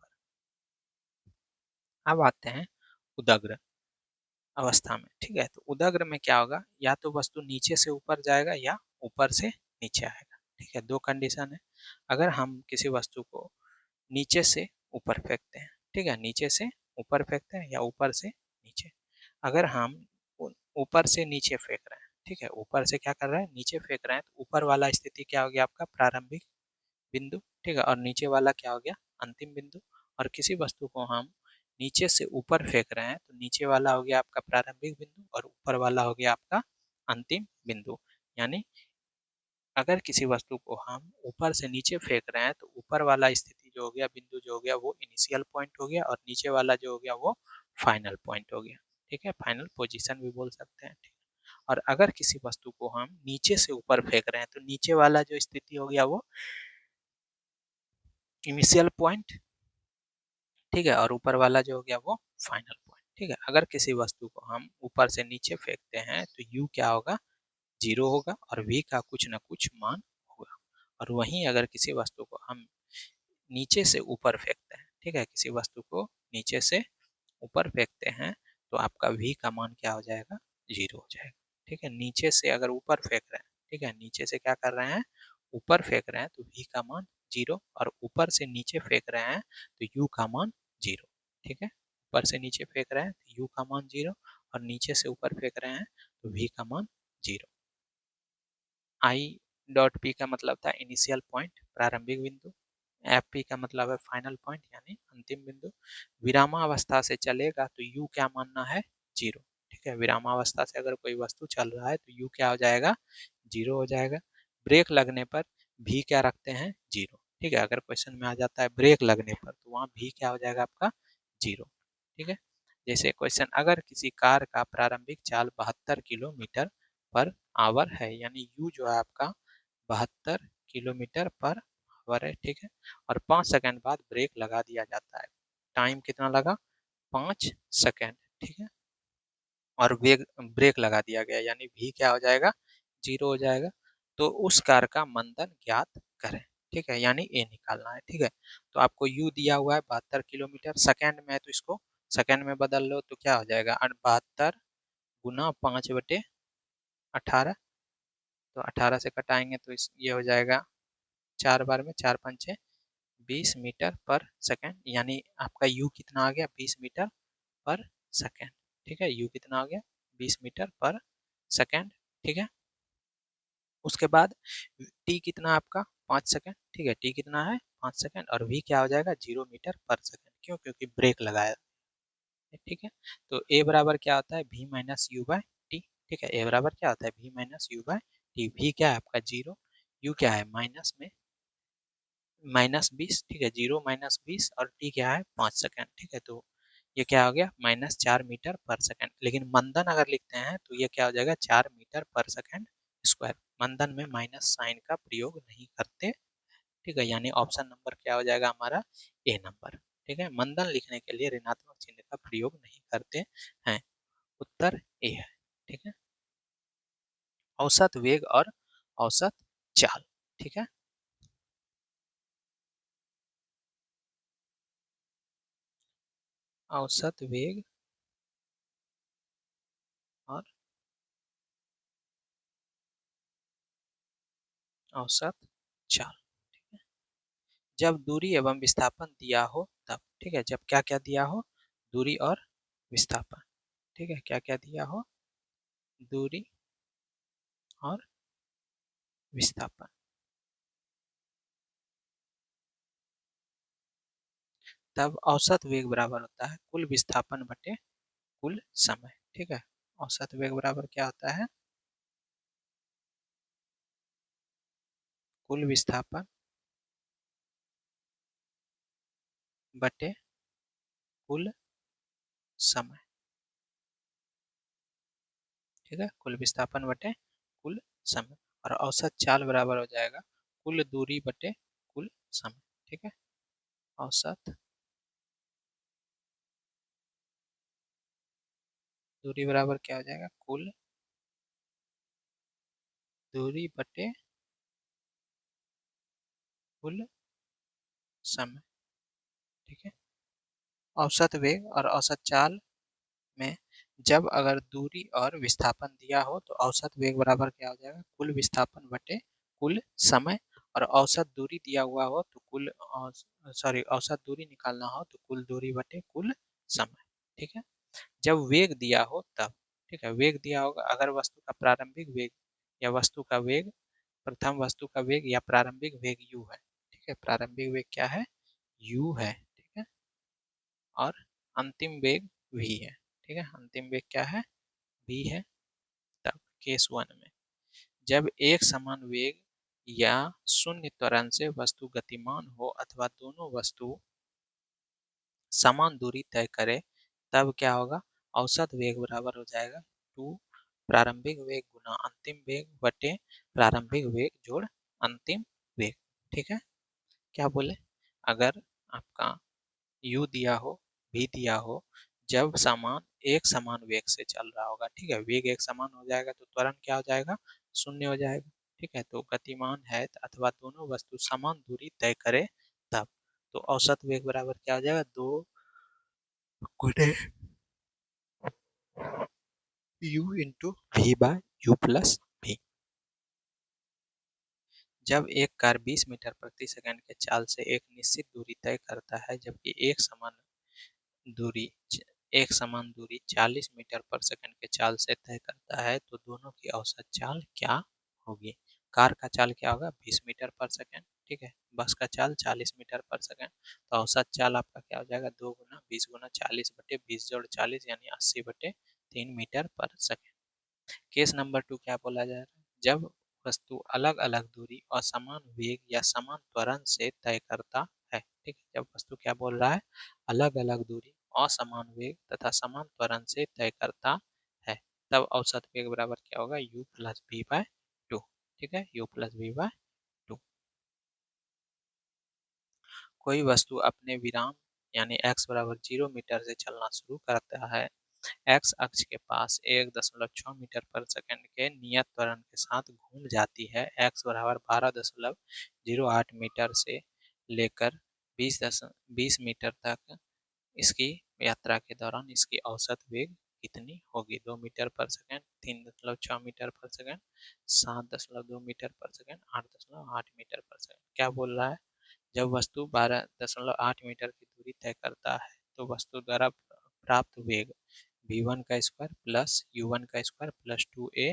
अब आते हैं उदग्र अवस्था में। ठीक है, तो उदग्र में क्या होगा, या तो वस्तु नीचे से ऊपर जाएगा या ऊपर से नीचे आएगा। ठीक है, दो कंडीशन है। अगर हम किसी वस्तु को नीचे से ऊपर फेंकते हैं, ठीक है, नीचे से ऊपर फेंकते हैं या ऊपर से नीचे, अगर हम ऊपर से नीचे फेंक रहे हैं, ठीक है, ऊपर से क्या कर रहे हैं, नीचे फेंक रहे हैं, तो ऊपर वाला स्थिति क्या हो गया आपका, प्रारंभिक बिंदु। ठीक है, और नीचे वाला क्या हो गया, अंतिम बिंदु। और किसी वस्तु को हम नीचे से ऊपर फेंक रहे हैं तो नीचे वाला हो गया आपका प्रारंभिक बिंदु और ऊपर वाला हो गया आपका अंतिम बिंदु। यानी अगर किसी वस्तु को हम ऊपर से नीचे फेंक रहे हैं तो ऊपर वाला स्थिति जो हो गया, बिंदु जो हो गया वो इनिशियल पॉइंट हो गया और नीचे वाला जो हो गया वो फाइनल पॉइंट हो गया। ठीक है, फाइनल पोजीशन भी बोल सकते हैं। ठीक, और अगर किसी वस्तु को हम नीचे से ऊपर फेंक रहे हैं तो नीचे वाला जो स्थिति हो गया वो इनिशियल पॉइंट। ठीक है, और ऊपर वाला जो हो गया वो फाइनल पॉइंट। ठीक है, अगर किसी वस्तु को हम ऊपर से नीचे फेंकते हैं तो u क्या होगा, 0 होगा और v का कुछ ना कुछ मान होगा। और वहीं अगर किसी वस्तु को हम नीचे से ऊपर फेंकते हैं, ठीक है, किसी वस्तु को नीचे से ऊपर फेंकते हैं तो आपका v का मान क्या हो जाएगा, 0 हो जाएगा। ठीक है, नीचे से अगर ऊपर फेंक रहे हैं, ठीक है, नीचे से क्या कर रहे हैं, ऊपर फेंक रहे हैं तो v का मान 0, और ऊपर से नीचे फेंक रहे हैं तो u का मान 0। ठीक है, ऊपर से नीचे फेंक रहे हैं तो u का मान 0 और नीचे से ऊपर फेंक रहे हैं तो v का मान 0। आई डॉट पी का मतलब था इनिशियल पॉइंट, प्रारंभिक बिंदु। एफ पी का मतलब है फाइनल पॉइंट यानी अंतिम बिंदु। विरामावस्था से चलेगा तो यू क्या मानना है, 0। ठीक है, विरामावस्था से अगर कोई वस्तु चल रहा है तो यू क्या हो जाएगा, 0 हो जाएगा। ब्रेक लगने पर भी क्या रखते हैं, 0। ठीक है, अगर क्वेश्चन में आ जाता है ब्रेक लगने पर तो वहाँ भी क्या हो जाएगा आपका, 0। ठीक है, जैसे क्वेश्चन, अगर किसी कार का प्रारंभिक चाल 72 किलोमीटर पर आवर है, यानी यू जो है आपका 72 किलोमीटर पर आवर है। ठीक है, और 5 सेकंड बाद ब्रेक लगा दिया जाता है। टाइम कितना लगा, 5 सेकंड। ठीक है, और वेग ब्रेक लगा दिया गया यानी भी क्या हो जाएगा, 0 हो जाएगा। तो उस कार का मंदन ज्ञात करें। ठीक है, यानी ए निकालना है। ठीक है, तो आपको यू दिया हुआ है 72 किलोमीटर, सेकंड में है तो इसको सेकंड में बदल लो तो क्या हो जाएगा, 72 गुना 5/18। तो 18 से कटाएंगे तो ये हो जाएगा 4 बार में 4 पंचे 20 मीटर पर सेकंड, यानी आपका यू कितना आ गया, 20 मीटर पर सेकंड। ठीक है, यू कितना आ गया, 20 मीटर पर सेकंड। ठीक है, उसके बाद टी कितना आपका, 5 सेकंड। ठीक है, टी कितना है, 5 सेकंड, और वी क्या हो जाएगा, 0 मीटर पर सेकंड। क्यों, क्योंकि ब्रेक लगाया। ठीक है, तो ए बराबर क्या होता है, v minus u by t. ठीक है, ए बराबर क्या होता है, v minus u by t. V क्या है आपका, 0, यू क्या है माइनस में -20। ठीक है, 0 - 20 और टी क्या है, 5 सेकंड। ठीक है, तो ये क्या हो गया, -4 मीटर पर सेकंड। लेकिन मंदन अगर लिखते हैं तो ये क्या हो जाएगा, 4 मीटर पर सेकंड स्क्वायर। मंदन में माइनस साइन का प्रयोग नहीं करते। ठीक है, यानी ऑप्शन नंबर क्या हो जाएगा हमारा, ए नंबर। ठीक है, मंदन लिखने के लिए ऋणात्मक चिन्ह का प्रयोग नहीं करते हैं। उत्तर ए है। ठीक है, औसत वेग और औसत चाल। ठीक है, औसत वेग और औसत चाल। ठीक है, जब दूरी एवं विस्थापन दिया हो तब। ठीक है, जब क्या क्या दिया हो, दूरी और विस्थापन। ठीक है, क्या क्या दिया हो, दूरी और विस्थापन, तब औसत वेग बराबर होता है कुल विस्थापन बटे कुल समय। ठीक है, औसत वेग बराबर क्या होता है, कुल विस्थापन बटे कुल समय। ठीक है, कुल विस्थापन बटे कुल समय। और औसत चाल बराबर हो जाएगा कुल दूरी बटे कुल समय। ठीक है, औसत दूरी बराबर क्या हो जाएगा, कुल दूरी बटे कुल समय। ठीक है, औसत वेग और औसत चाल में जब अगर दूरी और विस्थापन दिया हो तो औसत वेग बराबर क्या हो जाएगा, कुल विस्थापन बटे कुल समय। और औसत दूरी दिया हुआ हो तो कुल सॉरी औसत दूरी निकालना हो तो कुल दूरी बटे कुल समय। ठीक है, जब वेग दिया हो तब। ठीक है, वेग दिया होगा अगर वस्तु का प्रारंभिक वेग या वस्तु का वेग, प्रथम वस्तु का वेग या प्रारंभिक वेग u है। ठीक है, प्रारंभिक वेग क्या है, u है। ठीक है, और अंतिम वेग v है। ठीक है, अंतिम वेग क्या है, v है। तब केस वन में जब एक समान वेग या शून्य त्वरण से वस्तु गतिमान हो अथवा दोनों वस्तु समान दूरी तय करे, तब क्या होगा, औसत वेग बराबर हो जाएगा टू प्रारंभिक वेग गुना अंतिम वेग बटे प्रारंभिक वेग जोड़ अंतिम वेग। ठीक है, क्या बोले, अगर आपका u दिया हो, v दिया हो, जब समान एक समान वेग से चल रहा होगा। ठीक है, वेग एक समान हो जाएगा तो त्वरण क्या हो जाएगा, शून्य हो जाएगा। ठीक है, तो गतिमान है अथवा दोनों वस्तु समान दूरी तय करे तब। तो औसत वेग बराबर क्या हो जाएगा, दो गुणे u into v by u plus v. जब एक कार 20 मीटर प्रति सेकंड के चाल से एक निश्चित दूरी तय करता है जबकि दूरी एक समान दूरी 40 मीटर पर सेकंड के चाल से तय करता है तो दोनों की औसत चाल क्या होगी। कार का चाल क्या होगा, 20 मीटर पर सेकंड। ठीक है, बस का चाल 40 मीटर पर सेकंड। तो औसत चाल आपका क्या हो जाएगा, 2 गुना 20 गुना 40 बटे 20 जोड़ 40 यानी 80 बटे 3 मीटर पर सेकंड। केस नंबर 2 क्या बोला जा रहा है, जब वस्तु अलग अलग दूरी और समान वेग या समान त्वरण से तय करता है। ठीक है, जब वस्तु क्या बोल रहा है, अलग अलग दूरी असमान वेग तथा समान त्वरण से तय करता है, तब औसत वेग बराबर क्या होगा, u plus v by two. ठीक है, u plus v by two. कोई वस्तु अपने विराम यानी x बराबर 0 मीटर से चलना शुरू करता है, एक्स अक्ष के पास 1.6 मीटर पर सेकंड के नियत त्वरण के साथ घूम जाती है। एक्स बराबर 12.08 मीटर से लेकर 20 मीटर तक इसकी यात्रा के दौरान इसकी औसत वेग कितनी होगी, 2 मीटर पर सेकंड, 3.6 मीटर पर सेकंड, 7.2 मीटर पर सेकंड, 8.8 मीटर पर सेकंड। क्या बोल रहा है, जब वस्तु 12.8 मीटर की दूरी तय करता है तो वस्तु द्वारा प्राप्त वेग v1 का स्क्वायर प्लस u1 का स्क्वायर प्लस 2a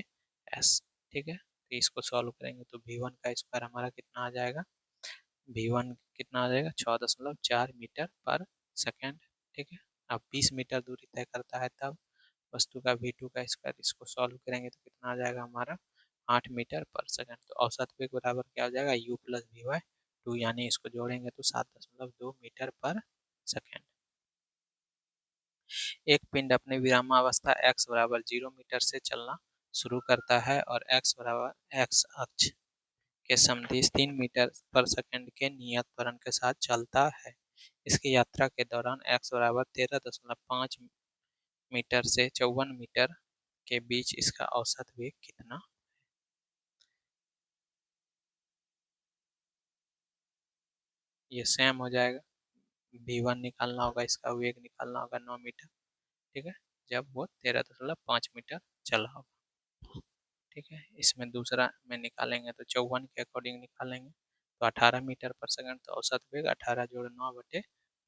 s। ठीक है, तो इसको सॉल्व करेंगे तो v1 का स्क्वायर हमारा कितना आ जाएगा, v1 कितना आ जाएगा, 6.4 मीटर पर सेकेंड। ठीक है, अब 20 मीटर दूरी तय करता है तब वस्तु का v2 का स्क्वायर, इसको सॉल्व करेंगे तो कितना आ जाएगा हमारा, 8 मीटर पर सेकंड। तो औसत वेग बराबर क्या हो जाएगा, u plus v by two, यानी इसको जोड़ेंगे तो 7.2 मीटर पर सेकंड। एक पिंड अपने विरामावस्था x बराबर 0 मीटर से चलना शुरू करता है और x बराबर x अक्ष के समदिश 3 मीटर पर सेकंड के नियत त्वरण के साथ चलता है। इसकी यात्रा के दौरान x बराबर 13.5 मीटर से 54 मीटर के बीच इसका औसत वेग कितना। ये सेम हो जाएगा, v1 निकालना होगा, इसका वेग निकालना होगा 9 मीटर, ठीक है, जब वो 13.5 मीटर चला होगा, ठीक है। इसमें दूसरा में निकालेंगे तो 54 के अकॉर्डिंग निकालेंगे तो 18 मीटर पर सेकंड, तो औसत वेग 18 जोड़ 9 बटे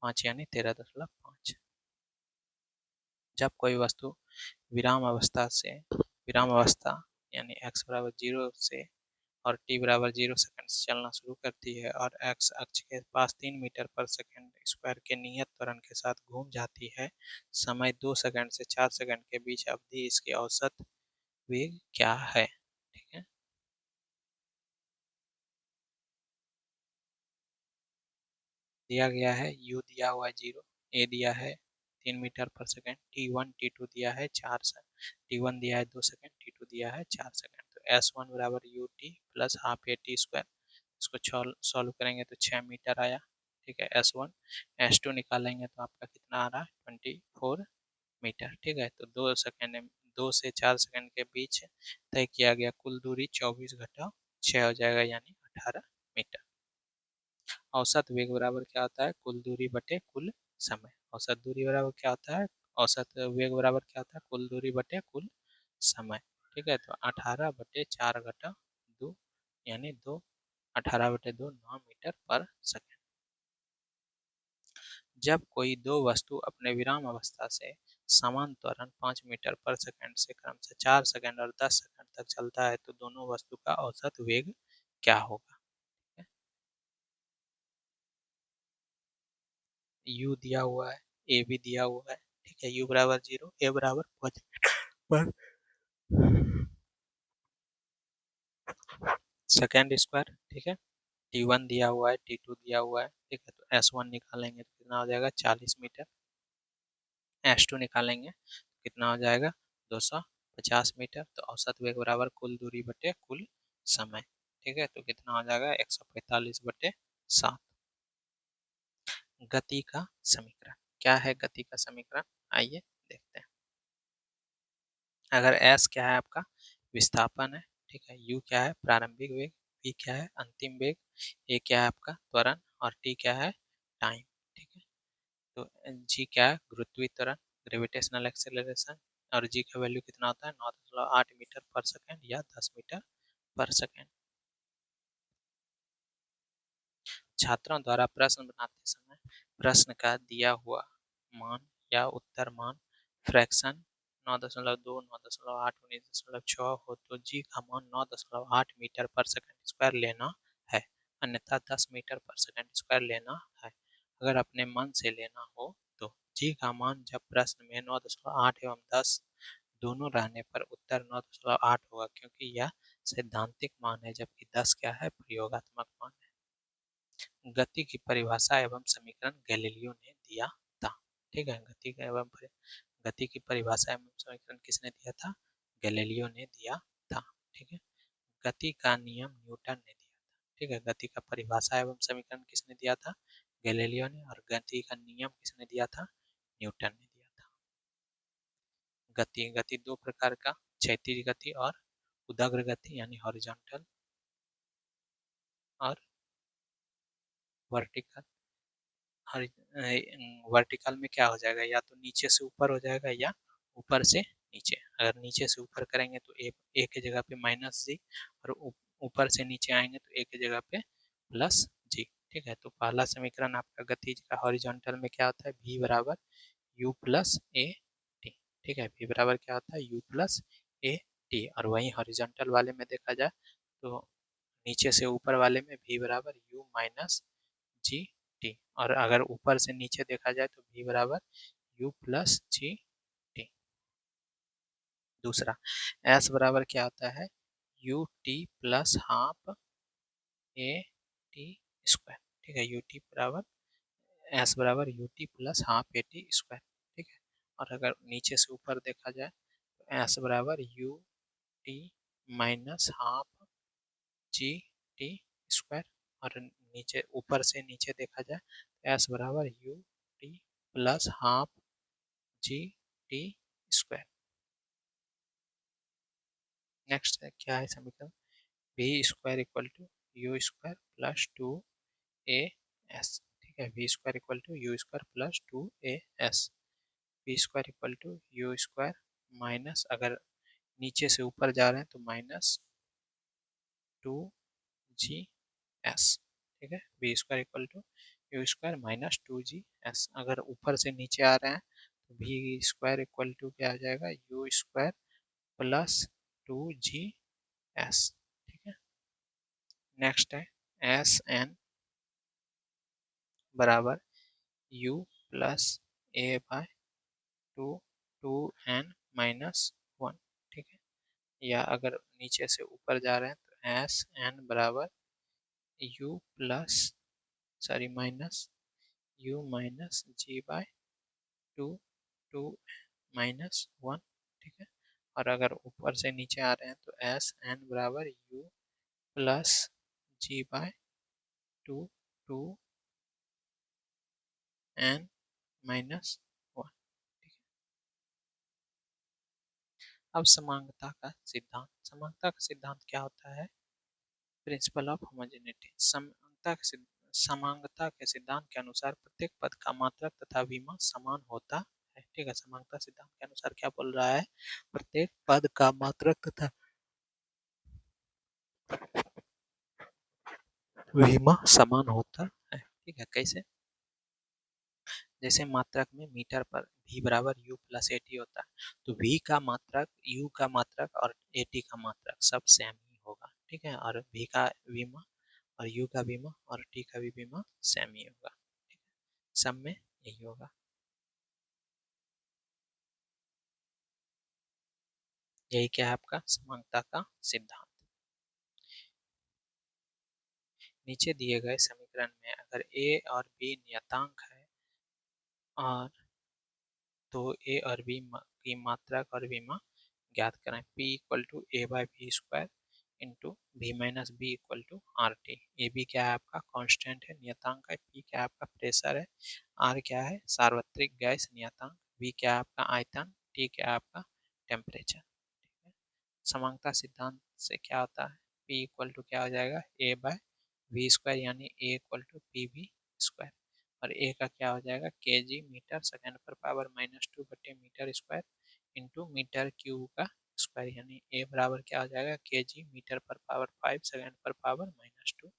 5 यानी 13.5। जब कोई वस्तु विराम अवस्था यानी x बराबर 0 से और t बराबर 0 सेकंड से चलना शुरू करती है और x अक्ष के पास 3 मीटर पर सेकंड स्क्वायर के नियत त्वरण के साथ घूम जाती है, समय 2 सेकंड से 4 सेकंड के बीच अवधि, इसकी औसत वेग क्या है, ठीक है। दिया गया है u दिया हुआ है 0, a दिया है 3 मीटर पर सेकंड, t1 t2 दिया है 4 सेकंड, t1 दिया है 2 सेकंड, t2 दिया है 4 सेकंड, तो s1 बराबर ut plus half A T square, इसको सॉल्व करेंगे तो 6 मीटर आया, ठीक है, s1। s2 निकालेंगे तो आपका कितना आ रहा है 24 मीटर, ठीक है। तो 2 से 4 सेकंड के बीच तय किया गया कुल दूरी 24 घटा 6 हो जाएगा यानी 18 मीटर। औसत वेग बराबर क्या होता है, कुल दूरी बटे कुल समय। औसत दूरी बराबर क्या होता है, औसत वेग बराबर क्या होता है, कुल दूरी बटे कुल समय, ठीक है। तो 18 बटे 4 घटा 2 यानी 2, 18 बटे 2 9 मीटर पर सेकंड। जब कोई दो वस्तु अपने विराम अवस्था से समान त्वरण 5 मीटर पर सेकंड से क्रम से 4 सेकंड और 10 सेकंड तक चलता है तो दोनों वस्तु का औसत वेग क्या होगा। u दिया हुआ है, a भी दिया हुआ है, ठीक है, u बराबर 0, a बराबर 5 पर सेकेंड स्क्वायर, ठीक है, t1 दिया हुआ है, t2 दिया हुआ है, ठीक है, तो s1 निकालेंगे तो कितना हो जाएगा 40 मीटर, s2 निकालेंगे तो कितना हो जाएगा 250 मीटर, तो औसत वेग बराबर कुल दूरी बटे कुल समय, ठीक है, तो कितना हो जाएगा 145 बटे 7। गति का समीकरण क्या है, गति का समीकरण आइए देखते हैं। अगर s क्या है आपका विस्थापन है, ठीक है, u क्या है प्रारंभिक वेग, v क्या है अंतिम वेग, a क्या है आपका त्वरण और t क्या है टाइम, ठीक है। तो g क्या है गुरुत्वीय त्वरण ग्रेविटेशनल एक्सेलरेशन, और g का वैल्यू कितना होता है 9.8 मीटर पर सेकंड या 10 मीटर पर सेकंड। छात्रों द्वारा प्रश्न बनाते समय प्रश्न का दिया हुआ मान या उत्तर मान फ्रैक्शन 9.2, 9.8, 19.6 हो तो जी का मान 9.8 मीटर पर सेकंड स्क्वायर लेना है, अन्यथा 10 मीटर पर सेकंड स्क्वायर लेना है। अगर अपने मन से लेना हो तो जी का मान जब प्रश्न में 9.8 एवं 10 दोनों रहने पर उत्तर 9.8 होगा, क्योंकि यह सैद्धांतिक मान है जबकि 10 क्या है प्रयोगात्मक मान है। गति की परिभाषा एवं समीकरण गैलीलियो ने दिया था, ठीक है, गति की परिभाषा एवं समीकरण किसने दिया था, गैलीलियो ने दिया था, ठीक है। गति का नियम न्यूटन ने दिया था, ठीक है, गति का परिभाषा एवं समीकरण किसने दिया था, गैलीलियो ने, और गति का नियम किसने दिया था, न्यूटन ने दिया था। गति दो प्रकार का, क्षैतिज गति और उदग्र गति यानी हॉरिजॉन्टल और वर्टिकल। वर्टिकल में क्या हो जाएगा, या तो नीचे से ऊपर हो जाएगा या ऊपर से नीचे। अगर नीचे से ऊपर करेंगे तो ए की जगह पे माइनस जी, और ऊपर से नीचे आएंगे तो ए की जगह पे प्लस जी, ठीक है। तो पहला समीकरण आपका गतिज का हॉरिजॉन्टल में क्या होता है, v बराबर यू प्लस ए टी, ठीक है, v बराबर क्या होता है यू प्लस ए टी, और वहीं हॉरिजॉन्टल वाले में देखा जाए तो नीचे से ऊपर वाले में v बराबर यू माइनस जी टी, और अगर ऊपर से नीचे देखा जाए तो v बराबर u प्लस जी टी। दूसरा s बराबर क्या होता है you t plus half A T square, ठीक है, यू टी बराबर s बराबर u t plus half A T square, ठीक है। और अगर नीचे से ऊपर देखा जाए तो s बराबर u T minus half g t square, और नीचे ऊपर से नीचे देखा जाए तो s बराबर u t plus half g t square. Next क्या है समीकरण, v square equal to u square plus two a s, ठीक है। V square equal to u square plus 2as, v square equal to u square minus, अगर नीचे से ऊपर जा रहे हैं तो माइनस 2g(s), ठीक है। V square equal to u square minus 2g(s), अगर ऊपर से नीचे आ रहे हैं तो वी स्क्वायर इक्वल टू क्या आ जाएगा, यू स्क्वायर प्लस 2g(s), ठीक है। नेक्स्ट है एस एन बराबर यू प्लस ए बाय टू, 2n-1, ठीक है। या अगर नीचे से ऊपर जा रहे हैं तो एस एन बराबर u plus, sorry minus u minus g by two, 2n-1, ठीक है। और अगर ऊपर से नीचे आ रहे हैं तो एस एन बराबर u plus g by two, 2n-1, ठीक है। अब समांगता का सिद्धांत, समांगता का सिद्धांत क्या होता है, प्रिंसिपल ऑफ होमोजेनिटी। समांगता के सिद्धांत के अनुसार प्रत्येक पद का मात्रक तथा विमा समान होता है, ठीक है। समांगता सिद्धांत के अनुसार क्या बोल रहा है, प्रत्येक पद का मात्रक तथा विमा समान होता है, ठीक है। कैसे, जैसे मात्रक में मीटर पर v बराबर u प्लस ए टी होता है, तो v का मात्रक, u का मात्रक और ए टी का मात्रक सब सेम ही होगा, ठीक है। और v का विमा और u का विमा और t का भी विमा सेम ही होगा, ठीक है। सब में यही होगा। यही क्या है आपका समानता का सिद्धांत। नीचे दिए गए समीकरण में अगर a और b नियतांक है और तो ए और बी की मात्रक और विमा ज्ञात करें। P equal to a by b square into v minus b equal to r t. A b क्या है आपका कांस्टेंट है, नियतांक है। P क्या है आपका प्रेशर है। आर क्या है सार्वत्रिक गैस नियतांक। V क्या है आपका आयतन। T क्या है आपका टेम्परेचर, ठीक है। समांगता सिद्धांत से क्या होता है, P इक्वल टू क्या हो जाएगा ए बाय वी स्क्वायर, यानी a equal to p v square, और ए का क्या हो जाएगा के जी मीटर सेकेंड पर पावर -2 बटे metre square into metre cube का स्क्वायर, यानी ए बराबर क्या हो जाएगा के जी मीटर पर पावर 5 सेकेंड पर पावर -2,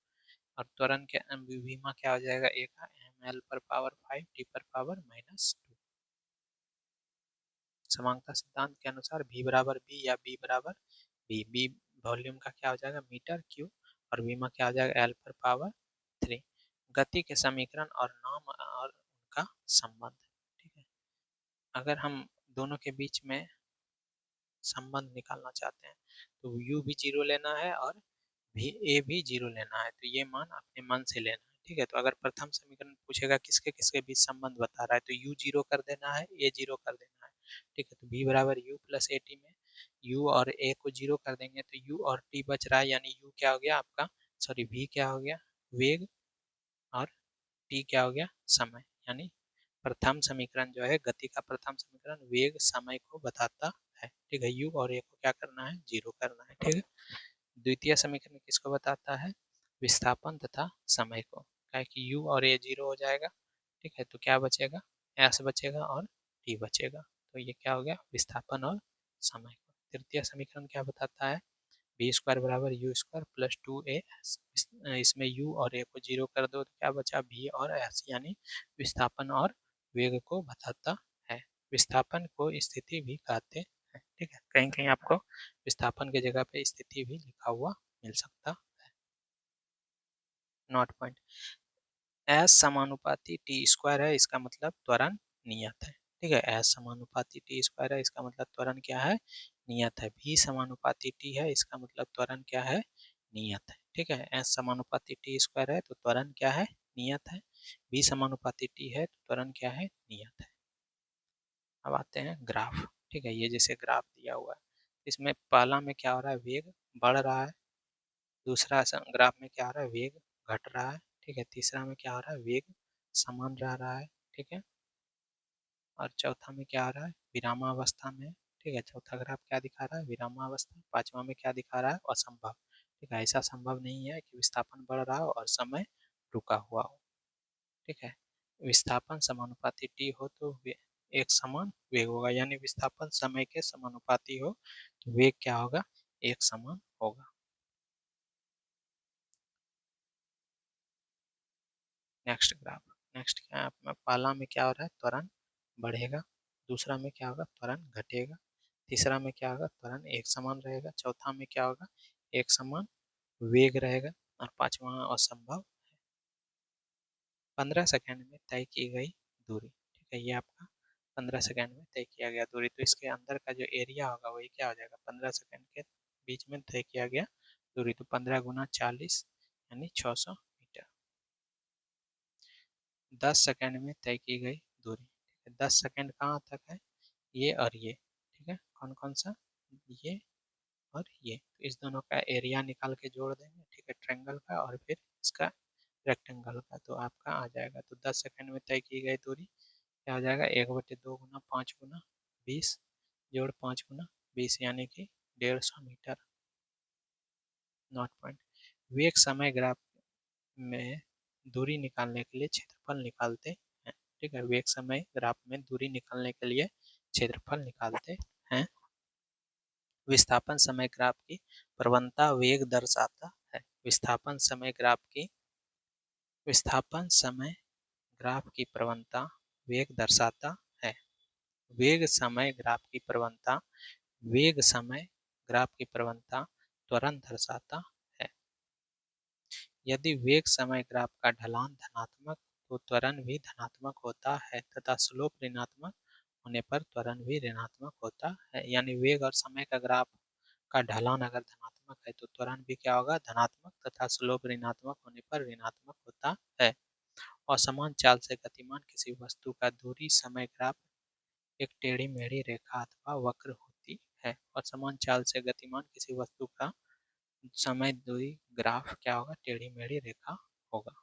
और त्वरण के विमा क्या हो जाएगा ए का एम एल पर पावर 5 टी पर पावर -2। समांगता सिद्धांत के अनुसार v बराबर b या b बराबर b वॉल्यूम का क्या हो जाएगा मीटर क्यूब, और विमा क्या हो जाएगा एल पर पावर 3। गति के समीकरण और नाम और उनका संबंध, ठीक है। अगर हम दोनों के बीच में संबंध निकालना चाहते हैं तो u भी जीरो लेना है और भी ए भी जीरो लेना है, तो ये मान अपने मन से लेना है, ठीक है। तो अगर प्रथम समीकरण पूछेगा किसके किसके बीच संबंध बता रहा है, तो u जीरो कर देना है, ए जीरो कर देना है, ठीक है। तो v बराबर u प्लस ए टी में u और a को जीरो कर देंगे तो u और t बच रहा है, यानी u क्या हो गया आपका, सॉरी v क्या हो गया वेग, और t क्या हो गया समय, यानी प्रथम समीकरण जो है गति का प्रथम समीकरण वेग समय को बताता है, ठीक है। u और a को क्या करना है जीरो करना है, ठीक है। द्वितीय समीकरण किसको बताता है, विस्थापन तथा समय को, क्या है कि u और a जीरो हो जाएगा, ठीक है। तो क्या बचेगा s बचेगा और t बचेगा, तो ये क्या हो गया विस्थापन और समय को। तृतीय समीकरण क्या बताता है, बी स्क्वायर बराबर यू स्क्वायर प्लस 2as, इसमें u और a को जीरो कर दो तो क्या बचा v और s, यानी विस्थापन और वेग को बताता है। विस्थापन को स्थिति भी कहते हैं, ठीक है। कहीं कहीं आपको विस्थापन की जगह पे स्थिति भी लिखा हुआ मिल सकता है। नोट पॉइंट, एस समानुपाती टी स्क्वायर है, इसका मतलब त्वरण नियत है, ठीक है। एस समानुपाती टी स्क्वायर है, इसका मतलब त्वरण क्या है नियत है। भी समानुपाती टी है, इसका मतलब त्वरण क्या है नियत है, ठीक है। एस समानुपाती टी स्क्वायर है तो त्वरण क्या है नियत है। बी समानुपाती टी है तो त्वरण क्या है नियत है। अब आते हैं ग्राफ, ठीक है। ये जैसे ग्राफ दिया हुआ है, इसमें पहला में क्या हो रहा है वेग बढ़ रहा है, दूसरा ग्राफ में क्या हो रहा है वेग घट रहा है, ठीक है। तीसरा में क्या हो रहा है वेग समान रह रहा है, ठीक है। और चौथा में क्या आ रहा है विरामावस्था में, ठीक है। चौथा ग्राफ क्या दिखा रहा है विरामावस्था। पांचवा में क्या दिखा रहा है असंभव, ठीक है। ऐसा संभव नहीं है कि विस्थापन बढ़ रहा हो और समय रुका हुआ हो। ठीक है। विस्थापन समानुपाती टी हो तो एक समान वेग होगा, यानी विस्थापन समय के समानुपाती हो तो वेग क्या होगा, एक समान होगा। नेक्स्ट ग्राफ, नेक्स्ट क्या है आपका, पहला में क्या हो रहा है, त्वरण बढ़ेगा, दूसरा में क्या होगा, त्वरण घटेगा, तीसरा में क्या होगा, त्वरण एक समान रहेगा, चौथा में क्या होगा, एक समान वेग रहेगा, और पांचवा असंभव। 15 सेकेंड में तय की गई दूरी, ठीक है, ये आपका 15 सेकेंड में तय किया गया दूरी, तो इसके अंदर का जो एरिया होगा वही क्या हो जाएगा, 15 सेकेंड के बीच में तय किया गया दूरी, तो 15 × 40 यानी 600 मीटर। 10 सेकेंड में तय की गई दूरी, ठीक है, 10 सेकेंड कहाँ तक है, ये और ये, ठीक है, कौन कौन सा, ये और ये, तो इस दोनों का एरिया निकाल के जोड़ देंगे, ठीक है, ट्रायंगल का और फिर इसका रेक्टेंगल का, तो आपका आ जाएगा, तो 10 सेकेंड में तय की गई दूरी क्या हो जाएगा, 1/2 गुना 5 × 20 जोड़ 5 × 20 यानी कि 150 मीटर। नॉट पॉइंट, वेग समय ग्राफ में दूरी निकालने के लिए क्षेत्रफल निकालते हैं, ठीक है, वेग समय ग्राफ में दूरी निकालने के लिए क्षेत्रफल निकालते हैं। विस्थापन समय ग्राफ की प्रवणता वेग दर्शाता है, विस्थापन समय ग्राफ की, विस्थापन समय ग्राफ की प्रवणता वेग दर्शाता है, वेग समय ग्राफ की प्रवणता, वेग समय ग्राफ की प्रवणता त्वरण दर्शाता है। यदि वेग समय ग्राफ का ढलान धनात्मक तो त्वरण भी धनात्मक होता है तथा स्लोप ऋणात्मक होने पर त्वरण भी ऋणात्मक होता है, यानी वेग और समय का ग्राफ का ढलान अगर धनात्मक है तो त्वरण भी क्या होगा, धनात्मक, तथा स्लोप ऋणात्मक होने पर ऋणात्मक होता है। और समान चाल से गतिमान किसी वस्तु का दूरी समय ग्राफ एक टेढ़ी मेढ़ी रेखा अथवा वक्र होती है, और समान चाल से गतिमान किसी वस्तु का समय दूरी ग्राफ क्या होगा, टेढ़ी मेढ़ी रेखा होगा।